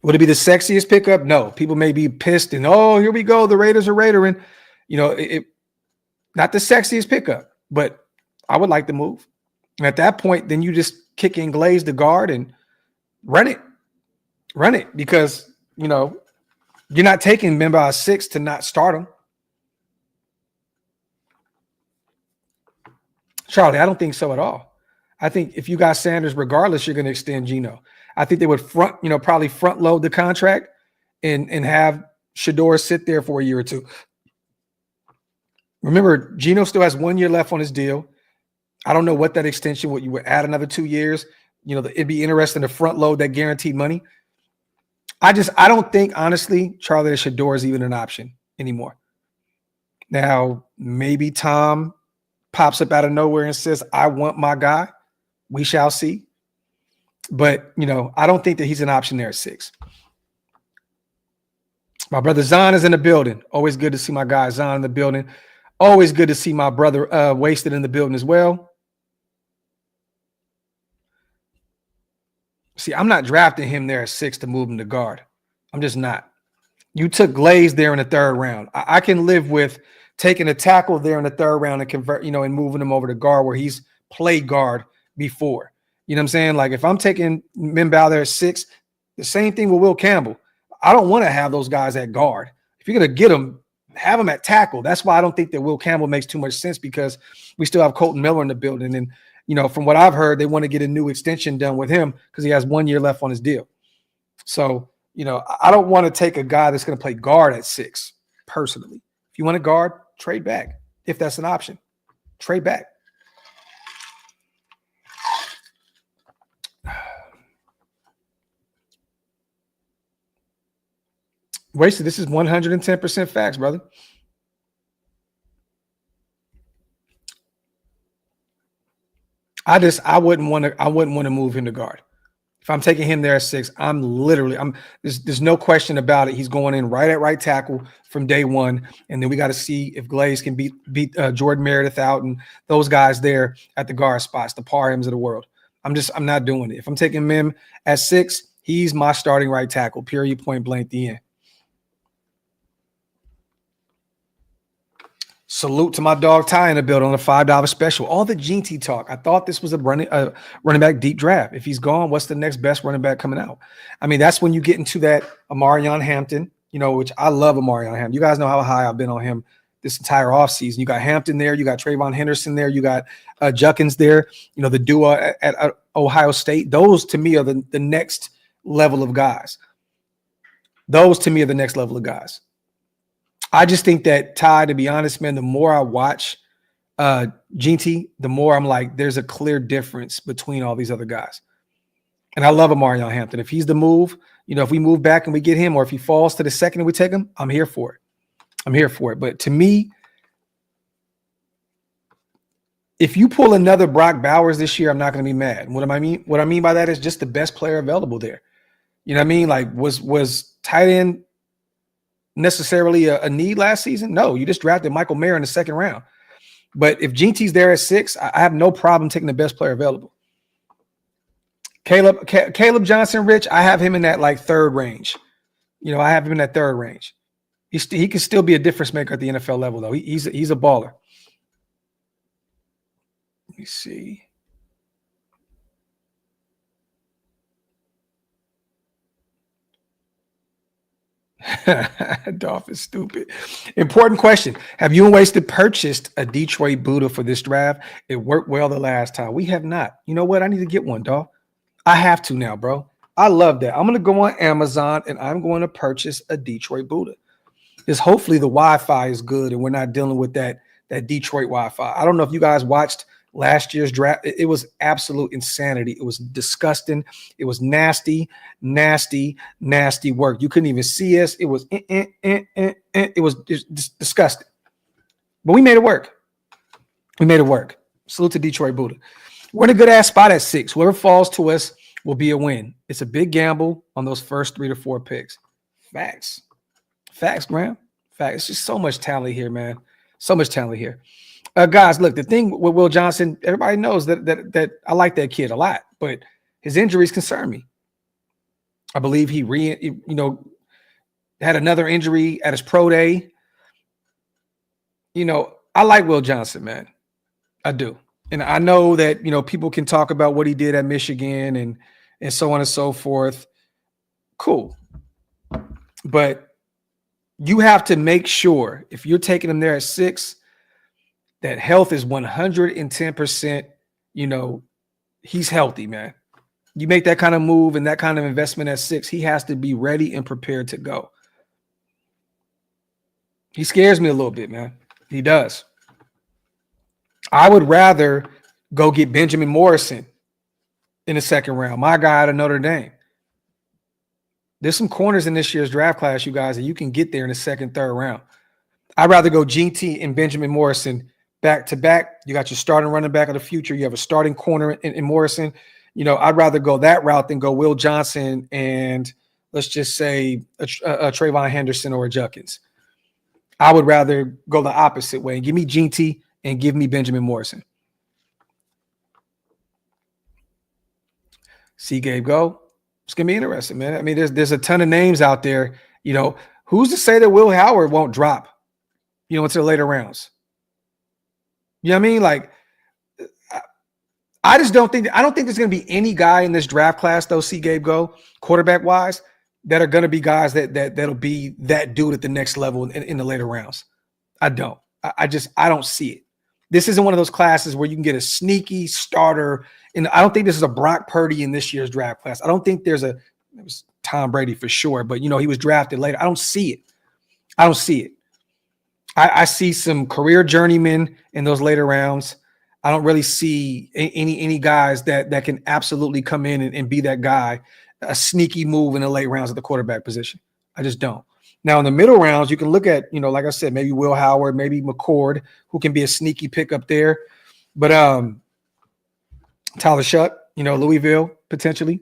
Would it be the sexiest pickup? No. People may be pissed and, oh, here we go. The Raiders are Raidering. Not the sexiest pickup, but I would like the move. And at that point, then you just kick in Glaze the guard and run it. Run it because, you're not taking Memba 6 to not start him. Charlie, I don't think so at all. I think if you got Sanders, regardless, you're going to extend Geno. I think they would probably front load the contract and have Shador sit there for a year or 2. Remember, Geno still has 1 year left on his deal. I don't know what that extension, what you would add another 2 years. It'd be interesting to front load that guaranteed money. I don't think, honestly, Charlie, that Shador is even an option anymore. Now, maybe Tom pops up out of nowhere and says, I want my guy. We shall see. But, I don't think that he's an option there at 6. My brother Zahn is in the building. Always good to see my guy Zahn in the building. Always good to see my brother Wasted in the building as well. See, I'm not drafting him there at 6 to move him to guard. I'm just not. You took Glaze there in the 3rd round. I can live with taking a tackle there in the 3rd round and convert, and moving him over to guard where he's played guard before. You know what I'm saying? Like if I'm taking Memba there at 6, the same thing with Will Campbell. I don't want to have those guys at guard. If you're going to get them, have them at tackle. That's why I don't think that Will Campbell makes too much sense because we still have Colton Miller in the building. And, from what I've heard, they want to get a new extension done with him because he has 1 year left on his deal. So, I don't want to take a guy that's going to play guard at 6 personally. If you want to guard, trade back. If that's an option, trade back. Wasted, this is 110% facts, brother. I wouldn't want to move him to guard. If I'm taking him there at 6, there's no question about it. He's going in right at right tackle from day one. And then we got to see if Glaze can beat Jordan Meredith out and those guys there at the guard spots, the Parhams of the world. I'm not doing it. If I'm taking Mem at 6, he's my starting right tackle, period, point blank, the end. Salute to my dog Ty in the build on a $5 special. All the Jeanty talk. I thought this was a running back deep draft. If he's gone, what's the next best running back coming out? I mean, that's when you get into that Amarion Hampton, which I love Amarion Hampton. You guys know how high I've been on him this entire offseason. You got Hampton there. You got Trayvon Henderson there. You got Juckins there. The duo at Ohio State. Those, to me, are the next level of guys. Those, to me, are the next level of guys. I just think that, Ty, to be honest, man, the more I watch Jeanty, the more I'm like, there's a clear difference between all these other guys. And I love Amarion Hampton. If he's the move, if we move back and we get him, or if he falls to the second and we take him, I'm here for it. I'm here for it. But to me, if you pull another Brock Bowers this year, I'm not going to be mad. What I mean by that is just the best player available there. You know what I mean? Like, was tight end necessarily a need last season? No, you just drafted Michael Mayer in the second round. But if Jeanty's there at 6, I have no problem taking the best player available. Caleb Johnson, Rich, I have him in that like third range. I have him in that third range. He can still be a difference maker at the NFL level, though. He's a baller. Let me see. Dolph is stupid. Important question. Have you and Wasted purchased a Detroit Buddha for this draft? It worked well the last time. We have not. You know what? I need to get one, dog. I have to now, bro. I love that. I'm going to go on Amazon and I'm going to purchase a Detroit Buddha. Because hopefully the Wi-Fi is good and we're not dealing with that Detroit Wi-Fi. I don't know if you guys watched last year's draft. It was absolute insanity. It was disgusting. It was nasty work. You couldn't even see us. It was it was just disgusting. But we made it work. Salute to Detroit Buddha. We're in a good ass spot at 6. Whoever falls to us will be a win. It's a big gamble on those first 3 to 4 picks. Facts, Graham. Facts. It's just so much talent here, man. So much talent here. Guys, look, the thing with Will Johnson, everybody knows that I like that kid a lot, but his injuries concern me. I believe he had another injury at his pro day. I like Will Johnson, man. I do. And I know that, people can talk about what he did at Michigan and so on and so forth. Cool. But you have to make sure if you're taking him there at 6, that health is 110%, he's healthy, man. You make that kind of move and that kind of investment at 6, he has to be ready and prepared to go. He scares me a little bit, man. He does. I would rather go get Benjamin Morrison in the second round, my guy out of Notre Dame. There's some corners in this year's draft class, you guys, and you can get there in the second, third round. I'd rather go Jeanty and Benjamin Morrison back to back. You got your starting running back of the future. You have a starting corner in Morrison. I'd rather go that route than go Will Johnson and let's just say a Trayvon Henderson or a Juckins. I would rather go the opposite way and give me Jeanty and give me Benjamin Morrison. See Gabe go. It's going to be interesting, man. I mean, there's a ton of names out there. Who's to say that Will Howard won't drop, into the later rounds? You know what I mean? Like, I don't think there's going to be any guy in this draft class, though, see Gabe go, quarterback-wise, that are going to be guys that'll be that dude at the next level in the later rounds. I don't. I don't see it. This isn't one of those classes where you can get a sneaky starter. And I don't think this is a Brock Purdy in this year's draft class. I don't think it was Tom Brady for sure, but, he was drafted later. I don't see it. I see some career journeymen in those later rounds. I don't really see any guys that can absolutely come in and be that guy, a sneaky move in the late rounds at the quarterback position. I just don't. Now, in the middle rounds, you can look at, like I said, maybe Will Howard, maybe McCord, who can be a sneaky pickup there. But Tyler Shuck, Louisville, potentially.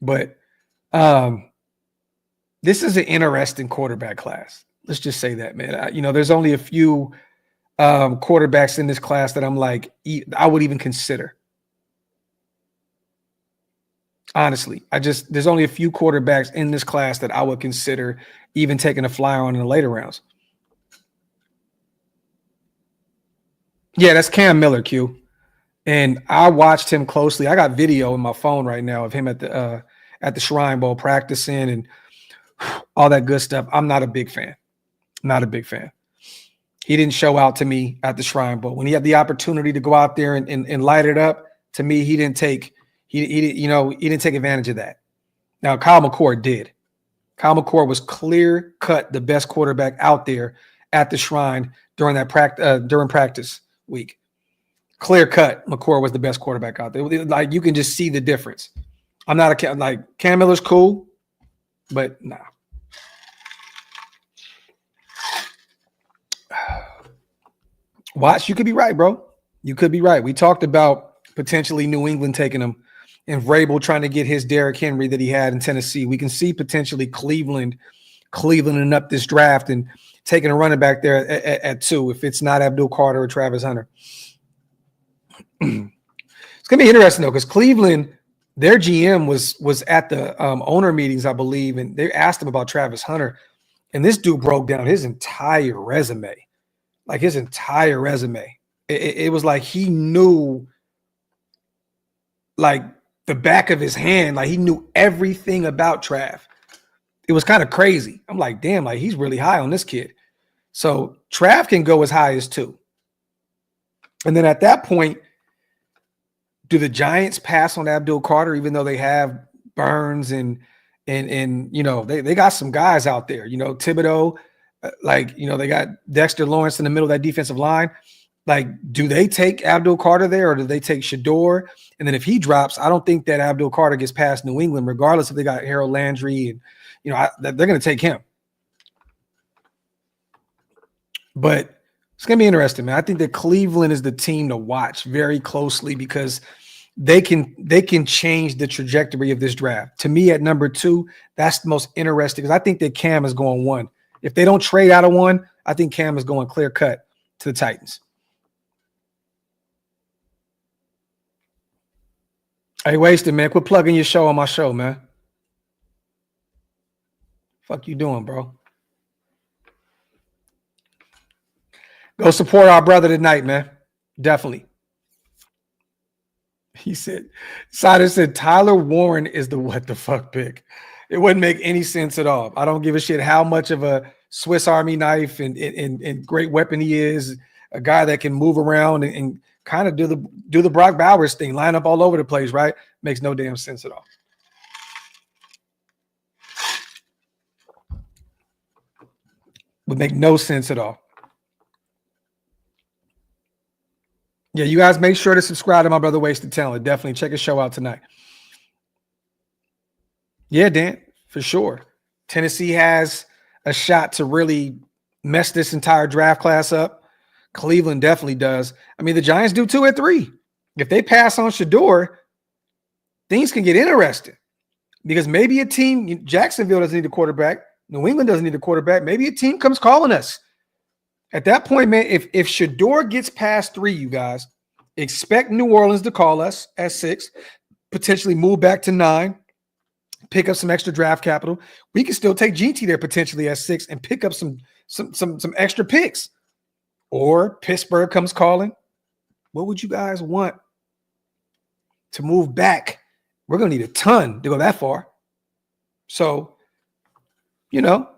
But this is an interesting quarterback class. Let's just say that, man. There's only a few quarterbacks in this class that I'm like, I would even consider. Honestly, there's only a few quarterbacks in this class that I would consider even taking a flyer on in the later rounds. Yeah, that's Cam Miller, Q. And I watched him closely. I got video on my phone right now of him at the Shrine Bowl practicing and all that good stuff. I'm not a big fan. Not a big fan. He didn't show out to me at the Shrine Bowl. When he had the opportunity to go out there and light it up, to me, he didn't take advantage of that. Now, Kyle McCord did. Kyle McCord was clear cut the best quarterback out there at the Shrine during practice week. Clear cut, McCord was the best quarterback out there. Like, you can just see the difference. I'm not Cam Miller's cool, but nah. Watch, you could be right, bro. You could be right. We talked about potentially New England taking him and Vrabel trying to get his Derrick Henry that he had in Tennessee. We can see potentially Clevelanding up this draft and taking a running back there at 2 if it's not Abdul Carter or Travis Hunter. It's going to be interesting, though, because Cleveland, their GM was at the owner meetings, I believe, and they asked him about Travis Hunter, and this dude broke down his entire resume. Like, his entire resume. It was like he knew, like, the back of his hand. Like, he knew everything about Trav. It was kind of crazy. I'm like, damn, like, he's really high on this kid. So Trav can go as high as 2. And then at that point, do the Giants pass on Abdul Carter, even though they have Burns and you know, they got some guys out there, you know, Thibodeau, they got Dexter Lawrence in the middle of that defensive line. Like, do they take Abdul Carter there, or do they take Shador? And then if he drops, I don't think that Abdul Carter gets past New England, regardless if they got Harold Landry, and you know, they're going to take him. But it's going to be interesting, man. I think that Cleveland is the team to watch very closely because they can change the trajectory of this draft. To me, at number 2, that's the most interesting because I think that Cam is going 1. If they don't trade out of 1, I think Cam is going clear cut to the Titans. Hey, Wasted, man. Quit plugging your show on my show, man. Fuck you doing, bro? Go support our brother tonight, man. Definitely. He said, Sider said, Tyler Warren is the what the fuck pick. It wouldn't make any sense at all. I don't give a shit how much of a Swiss Army knife and great weapon he is, a guy that can move around and kind of do the Brock Bowers thing, line up all over the place, right? Makes no damn sense at all. Would make no sense at all. Yeah, you guys make sure to subscribe to my brother Wasted Talent. Definitely check his show out tonight. Yeah, Dan, for sure. Tennessee has a shot to really mess this entire draft class up. Cleveland definitely does. I mean, the Giants do too at 3. If they pass on Shador, things can get interesting because maybe a team, Jacksonville doesn't need a quarterback. New England doesn't need a quarterback. Maybe a team comes calling us. At that point, man, if Shador gets past 3, you guys, expect New Orleans to call us at 6, potentially move back to 9, pick up some extra draft capital. We can still take Jeanty there potentially at 6 and pick up some extra picks. Or Pittsburgh comes calling. What would you guys want to move back? We're going to need a ton to go that far. So, you know,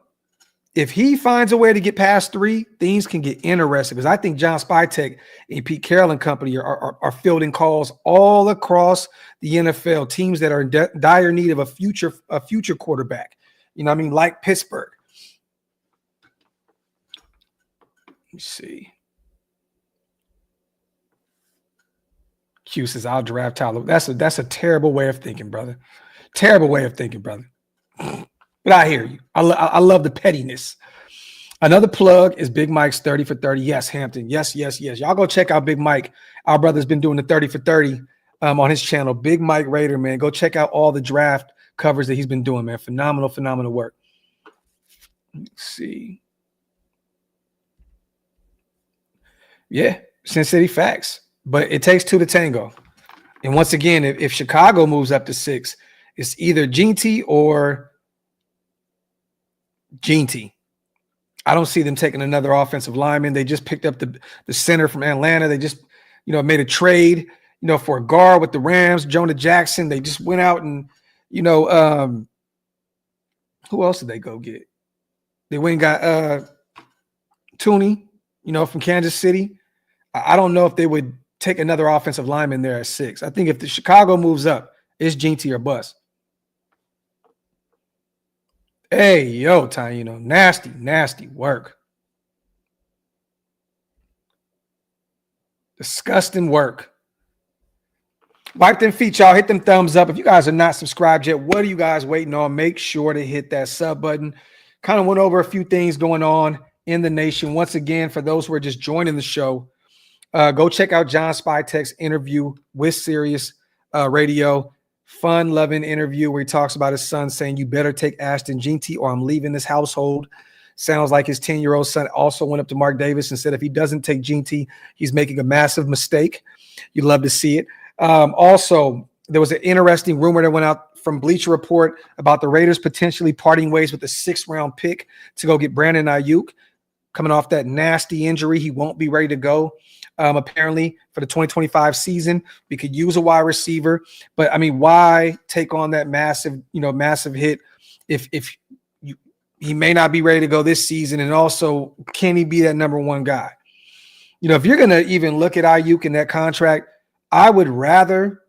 if he finds a way to get past 3, things can get interesting because I think John Spytek and Pete Carroll and company are fielding calls all across the NFL, teams that are in dire need of a future quarterback. You know what I mean? Like Pittsburgh. Let me see. Q says, I'll draft Tyler. That's a terrible way of thinking, brother. Terrible way of thinking, brother. But I hear you. I love the pettiness. Another plug is Big Mike's 30 for 30. Yes, Hampton. Yes. Y'all go check out Big Mike. Our brother's been doing the 30 for 30 on his channel. Big Mike Raider, man. Go check out all the draft covers that he's been doing, man. Phenomenal work. Let's see. Yeah, Sin City facts. But it takes 2 to tango. And once again, if Chicago moves up to 6, it's either Jeanty or Jeanty. I don't see them taking another offensive lineman. They just picked up the center from Atlanta. They just, made a trade, for a guard with the Rams, Jonah Jackson. They just went out and, who else did they go get? They went and got Tooney, from Kansas City. I don't know if they would take another offensive lineman there at 6. I think if the Chicago moves up, it's Jeanty or bust. Hey, yo, Taino, nasty, nasty work. Disgusting work. Wipe them feet, y'all. Hit them thumbs up. If you guys are not subscribed yet, what are you guys waiting on? Make sure to hit that sub button. Kind of went over a few things going on in the nation. Once again, for those who are just joining the show, go check out John Spytek's interview with Sirius Radio. Fun, loving interview where he talks about his son saying, you better take Ashton Jeanty or I'm leaving this household. Sounds like his 10-year-old son also went up to Mark Davis and said if he doesn't take Jeanty, he's making a massive mistake. You'd love to see it. Also, there was an interesting rumor that went out from Bleacher Report about the Raiders potentially parting ways with a 6th-round pick to go get Brandon Aiyuk. Coming off that nasty injury, he won't be ready to go. Apparently, for the 2025 season, we could use a wide receiver. But, I mean, why take on that massive hit if he may not be ready to go this season? And also, can he be that number one guy? If you're going to even look at Aiyuk in that contract, I would rather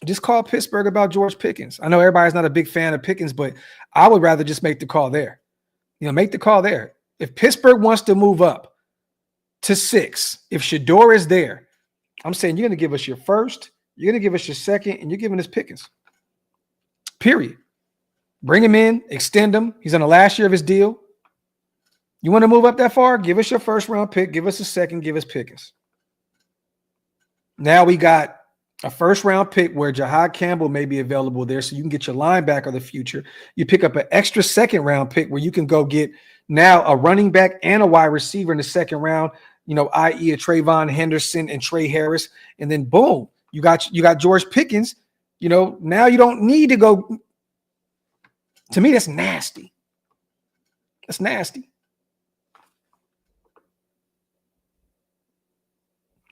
just call Pittsburgh about George Pickens. I know everybody's not a big fan of Pickens, but I would rather just make the call there. Make the call there. If Pittsburgh wants to move up to 6, if Shedeur is there, I'm saying you're going to give us your first, you're going to give us your second, and you're giving us Pickens. Period. Bring him in, extend him. He's on the last year of his deal. You want to move up that far? Give us your first-round pick. Give us a second. Give us Pickens. Now we got a first-round pick where Jahad Campbell may be available there, so you can get your linebacker of the future. You pick up an extra second-round pick where you can go get now a running back and a wide receiver in the second round, i.e. a Trayvon Henderson and Trey Harris. And then, boom, you got George Pickens. Now you don't need to go. To me, that's nasty. That's nasty.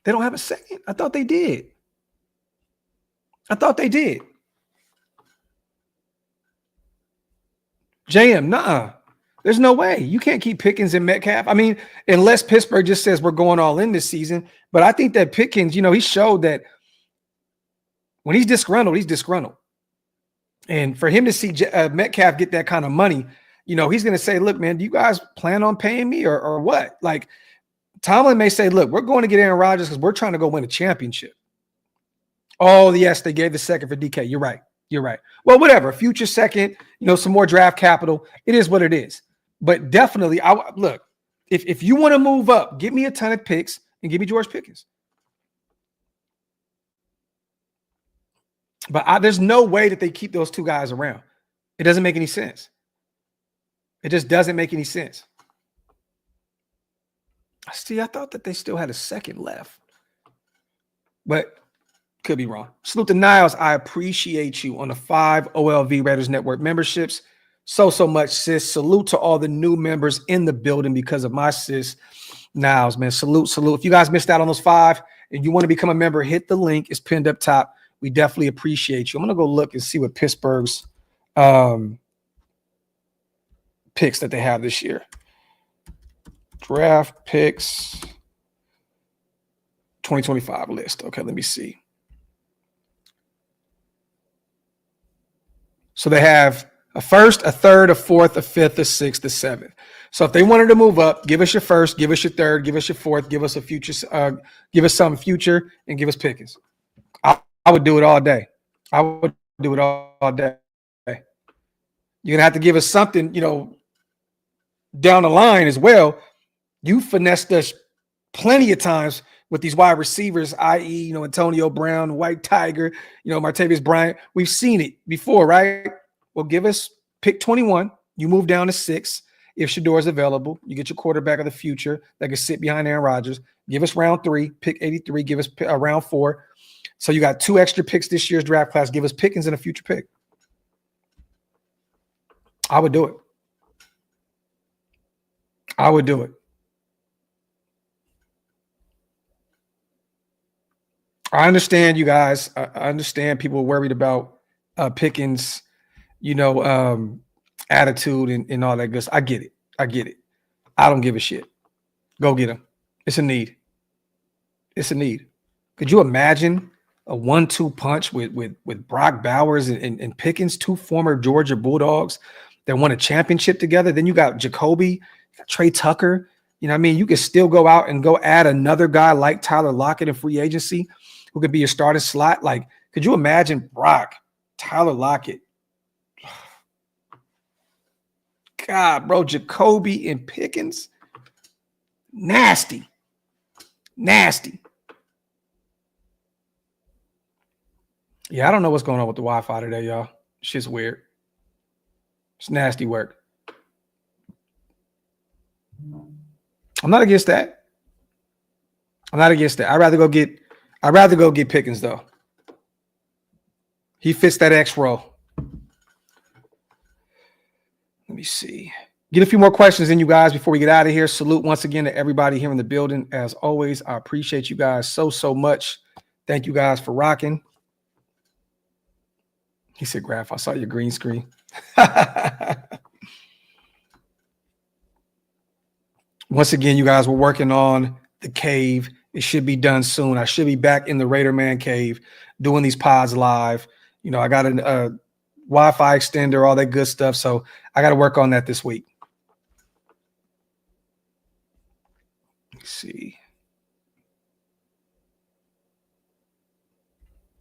They don't have a second? I thought they did. JM, nuh-uh. There's no way. You can't keep Pickens and Metcalf. I mean, unless Pittsburgh just says we're going all in this season. But I think that Pickens, he showed that when he's disgruntled, he's disgruntled. And for him to see Metcalf get that kind of money, he's going to say, look, man, do you guys plan on paying me or what? Like, Tomlin may say, look, we're going to get Aaron Rodgers because we're trying to go win a championship. Oh, yes, they gave the second for DK. You're right. Well, whatever. Future second, some more draft capital. It is what it is. But definitely, look, if you want to move up, give me a ton of picks and give me George Pickens. But there's no way that they keep those two guys around. It doesn't make any sense. It just doesn't make any sense. See, I thought that they still had a second left. But could be wrong. Salute to Niles. I appreciate you on the 5 OLV Raiders Network memberships. So much, sis. Salute to all the new members in the building because of my sis, Niles, man. Salute. If you guys missed out on those 5 and you want to become a member, hit the link. It's pinned up top. We definitely appreciate you. I'm going to go look and see what Pittsburgh's picks that they have this year. Draft picks 2025 list. Okay, let me see. So they have a first, a third, a fourth, a fifth, a sixth, a seventh. So if they wanted to move up, give us your first, give us your third, give us your fourth, give us a future, give us some future, and give us Pickens. I would do it all day. You're gonna have to give us something, down the line as well. You finessed us plenty of times with these wide receivers, i.e., Antonio Brown, White Tiger, Martavis Bryant. We've seen it before, right? Well, give us pick 21. You move down to 6. If Shedeur is available, you get your quarterback of the future that can sit behind Aaron Rodgers. Give us round 3, pick 83. Give us round 4. So you got 2 extra picks this year's draft class. Give us Pickens and a future pick. I would do it. I would do it. I understand you guys. I understand people worried about Pickens, attitude and all that good stuff. I get it. I don't give a shit. Go get him. It's a need. Could you imagine a 1-2 punch with Brock Bowers and Pickens, two former Georgia Bulldogs that won a championship together? Then you got Jacoby, Trey Tucker. You know what I mean? You could still go out and go add another guy like Tyler Lockett in free agency who could be your starting slot. Like, could you imagine Brock, Tyler Lockett? God, bro, Jacoby and Pickens. Nasty. Yeah, I don't know what's going on with the Wi-Fi today, y'all. Shit's weird. It's nasty work. I'm not against that. I'd rather go get Pickens, though. He fits that X role. Let me see. Get a few more questions in, you guys, before we get out of here. Salute once again to everybody here in the building. As always, I appreciate you guys so much. Thank you guys for rocking. He said, Graph, I saw your green screen. Once again, you guys, we're working on the cave. It should be done soon. I should be back in the Raider Man cave doing these pods live. I got a Wi-Fi extender, all that good stuff. So I got to work on that this week. Let's see.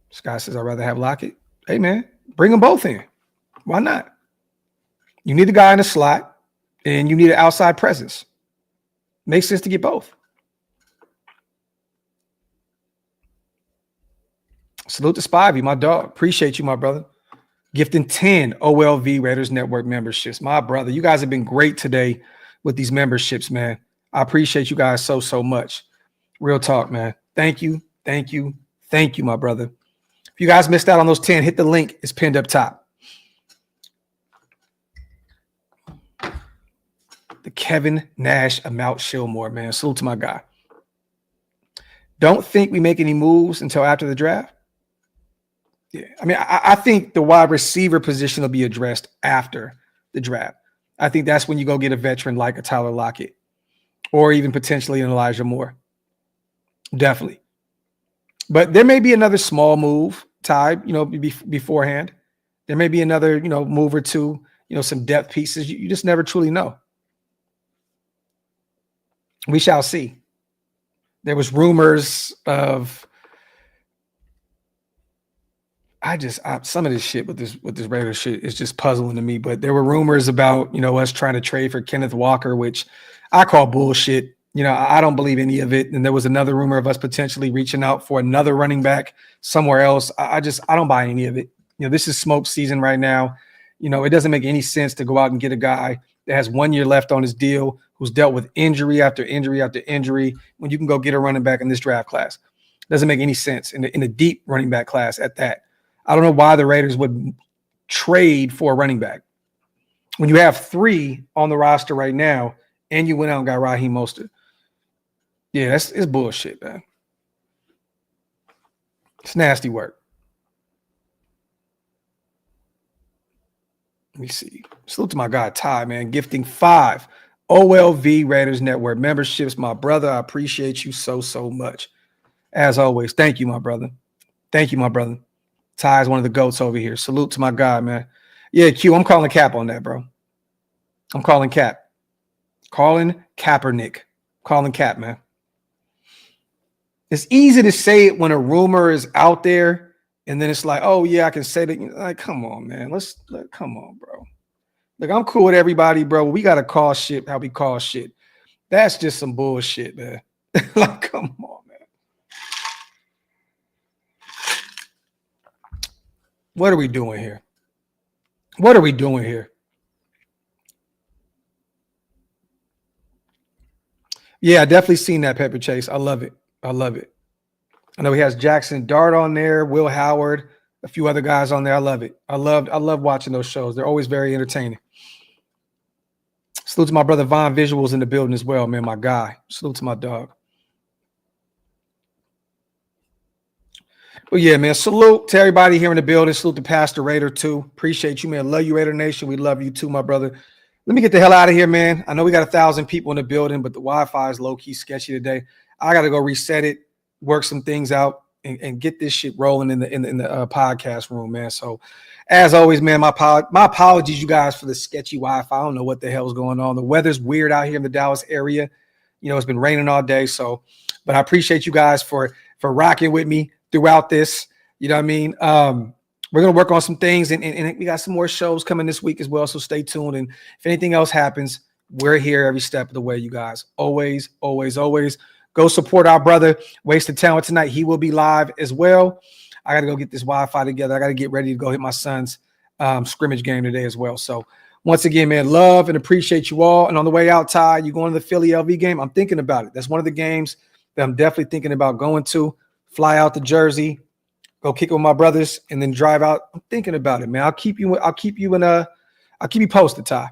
This guy says, I'd rather have Lockett. Hey, man, bring them both in. Why not? You need the guy in the slot, and you need an outside presence. Makes sense to get both. Salute to Spivey, my dog. Appreciate you, my brother. Gifting 10 OLV Raiders Network memberships. My brother, you guys have been great today with these memberships, man. I appreciate you guys so much. Real talk, man. Thank you, my brother. If you guys missed out on those 10, hit the link. It's pinned up top. The Kevin Nash Amount Shillmore, man. Salute to my guy. Don't think we make any moves until after the draft. Yeah, I mean, I think the wide receiver position will be addressed after the draft. I think that's when you go get a veteran like a Tyler Lockett or even potentially an Elijah Moore. Definitely. But there may be another small move, Ty, beforehand. There may be another, move or two, some depth pieces. You just never truly know. We shall see. There was rumors of some of this shit with this Raiders shit is just puzzling to me. But there were rumors about, us trying to trade for Kenneth Walker, which I call bullshit. I don't believe any of it. And there was another rumor of us potentially reaching out for another running back somewhere else. I don't buy any of it. This is smoke season right now. It doesn't make any sense to go out and get a guy that has 1 year left on his deal, who's dealt with injury after injury after injury, when you can go get a running back in this draft class. Doesn't make any sense in a deep running back class at that. I don't know why the Raiders would trade for a running back when you have 3 on the roster right now and you went out and got Raheem Mostert. Yeah, it's bullshit, man. It's nasty work. Let me see. Salute to my guy, Ty, man. Gifting 5 OLV Raiders Network memberships. My brother, I appreciate you so much. As always, thank you, my brother. Ty is one of the GOATs over here. Salute to my guy, man. Yeah, Q, I'm calling Cap on that, bro. I'm calling Cap. Calling Kaepernick. Calling Cap, man. It's easy to say it when a rumor is out there, and then it's like, oh, yeah, I can say that. Like, come on, man. Come on, bro. Like, I'm cool with everybody, bro. We got to call shit how we call shit. That's just some bullshit, man. Like, come on, man. What are we doing here? Yeah, I definitely seen that, Pepper Chase. I love it. I know he has Jackson Dart on there, Will Howard, a few other guys on there. I love it. I love watching those shows. They're always very entertaining. Salute to my brother Von Visuals in the building as well, man. My guy. Salute to my dog. Well, yeah, man. Salute to everybody here in the building. Salute to Pastor Raider too. Appreciate you, man. Love you, Raider Nation. We love you too, my brother. Let me get the hell out of here, man. I know we got 1,000 people in the building, but the Wi-Fi is low-key sketchy today. I got to go reset it, work some things out, and get this shit rolling in the podcast room, man. So, as always, man, my apologies, you guys, for the sketchy Wi-Fi. I don't know what the hell's going on. The weather's weird out here in the Dallas area. You know, it's been raining all day. So, but I appreciate you guys for rocking with me throughout this. You know what I mean? We're going to work on some things, and we got some more shows coming this week as well. So stay tuned. And if anything else happens, we're here every step of the way, you guys. Always, always, always. Go support our brother, Wasted Talent, tonight. He will be live as well. I got to go get this Wi-Fi together. I got to get ready to go hit my son's scrimmage game today as well. So once again, man, love and appreciate you all. And on the way out, Ty, you going to the Philly LV game? I'm thinking about it. That's one of the games that I'm definitely thinking about going to. Fly out to Jersey, go kick it with my brothers, and then drive out. I'm thinking about it, man. I'll keep you posted, Ty.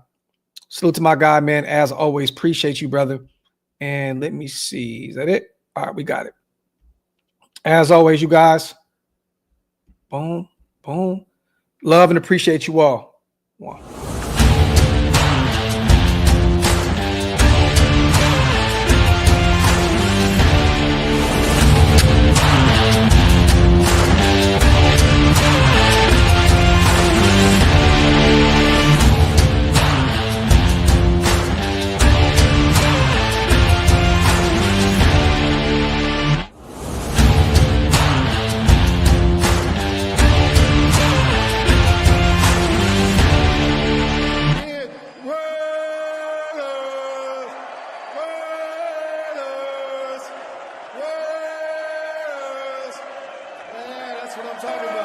Salute to my guy, man. As always, appreciate you, brother. And let me see. Is that it? All right, we got it. As always, you guys. Boom, boom. Love and appreciate you all. Wow. That's what I'm talking about.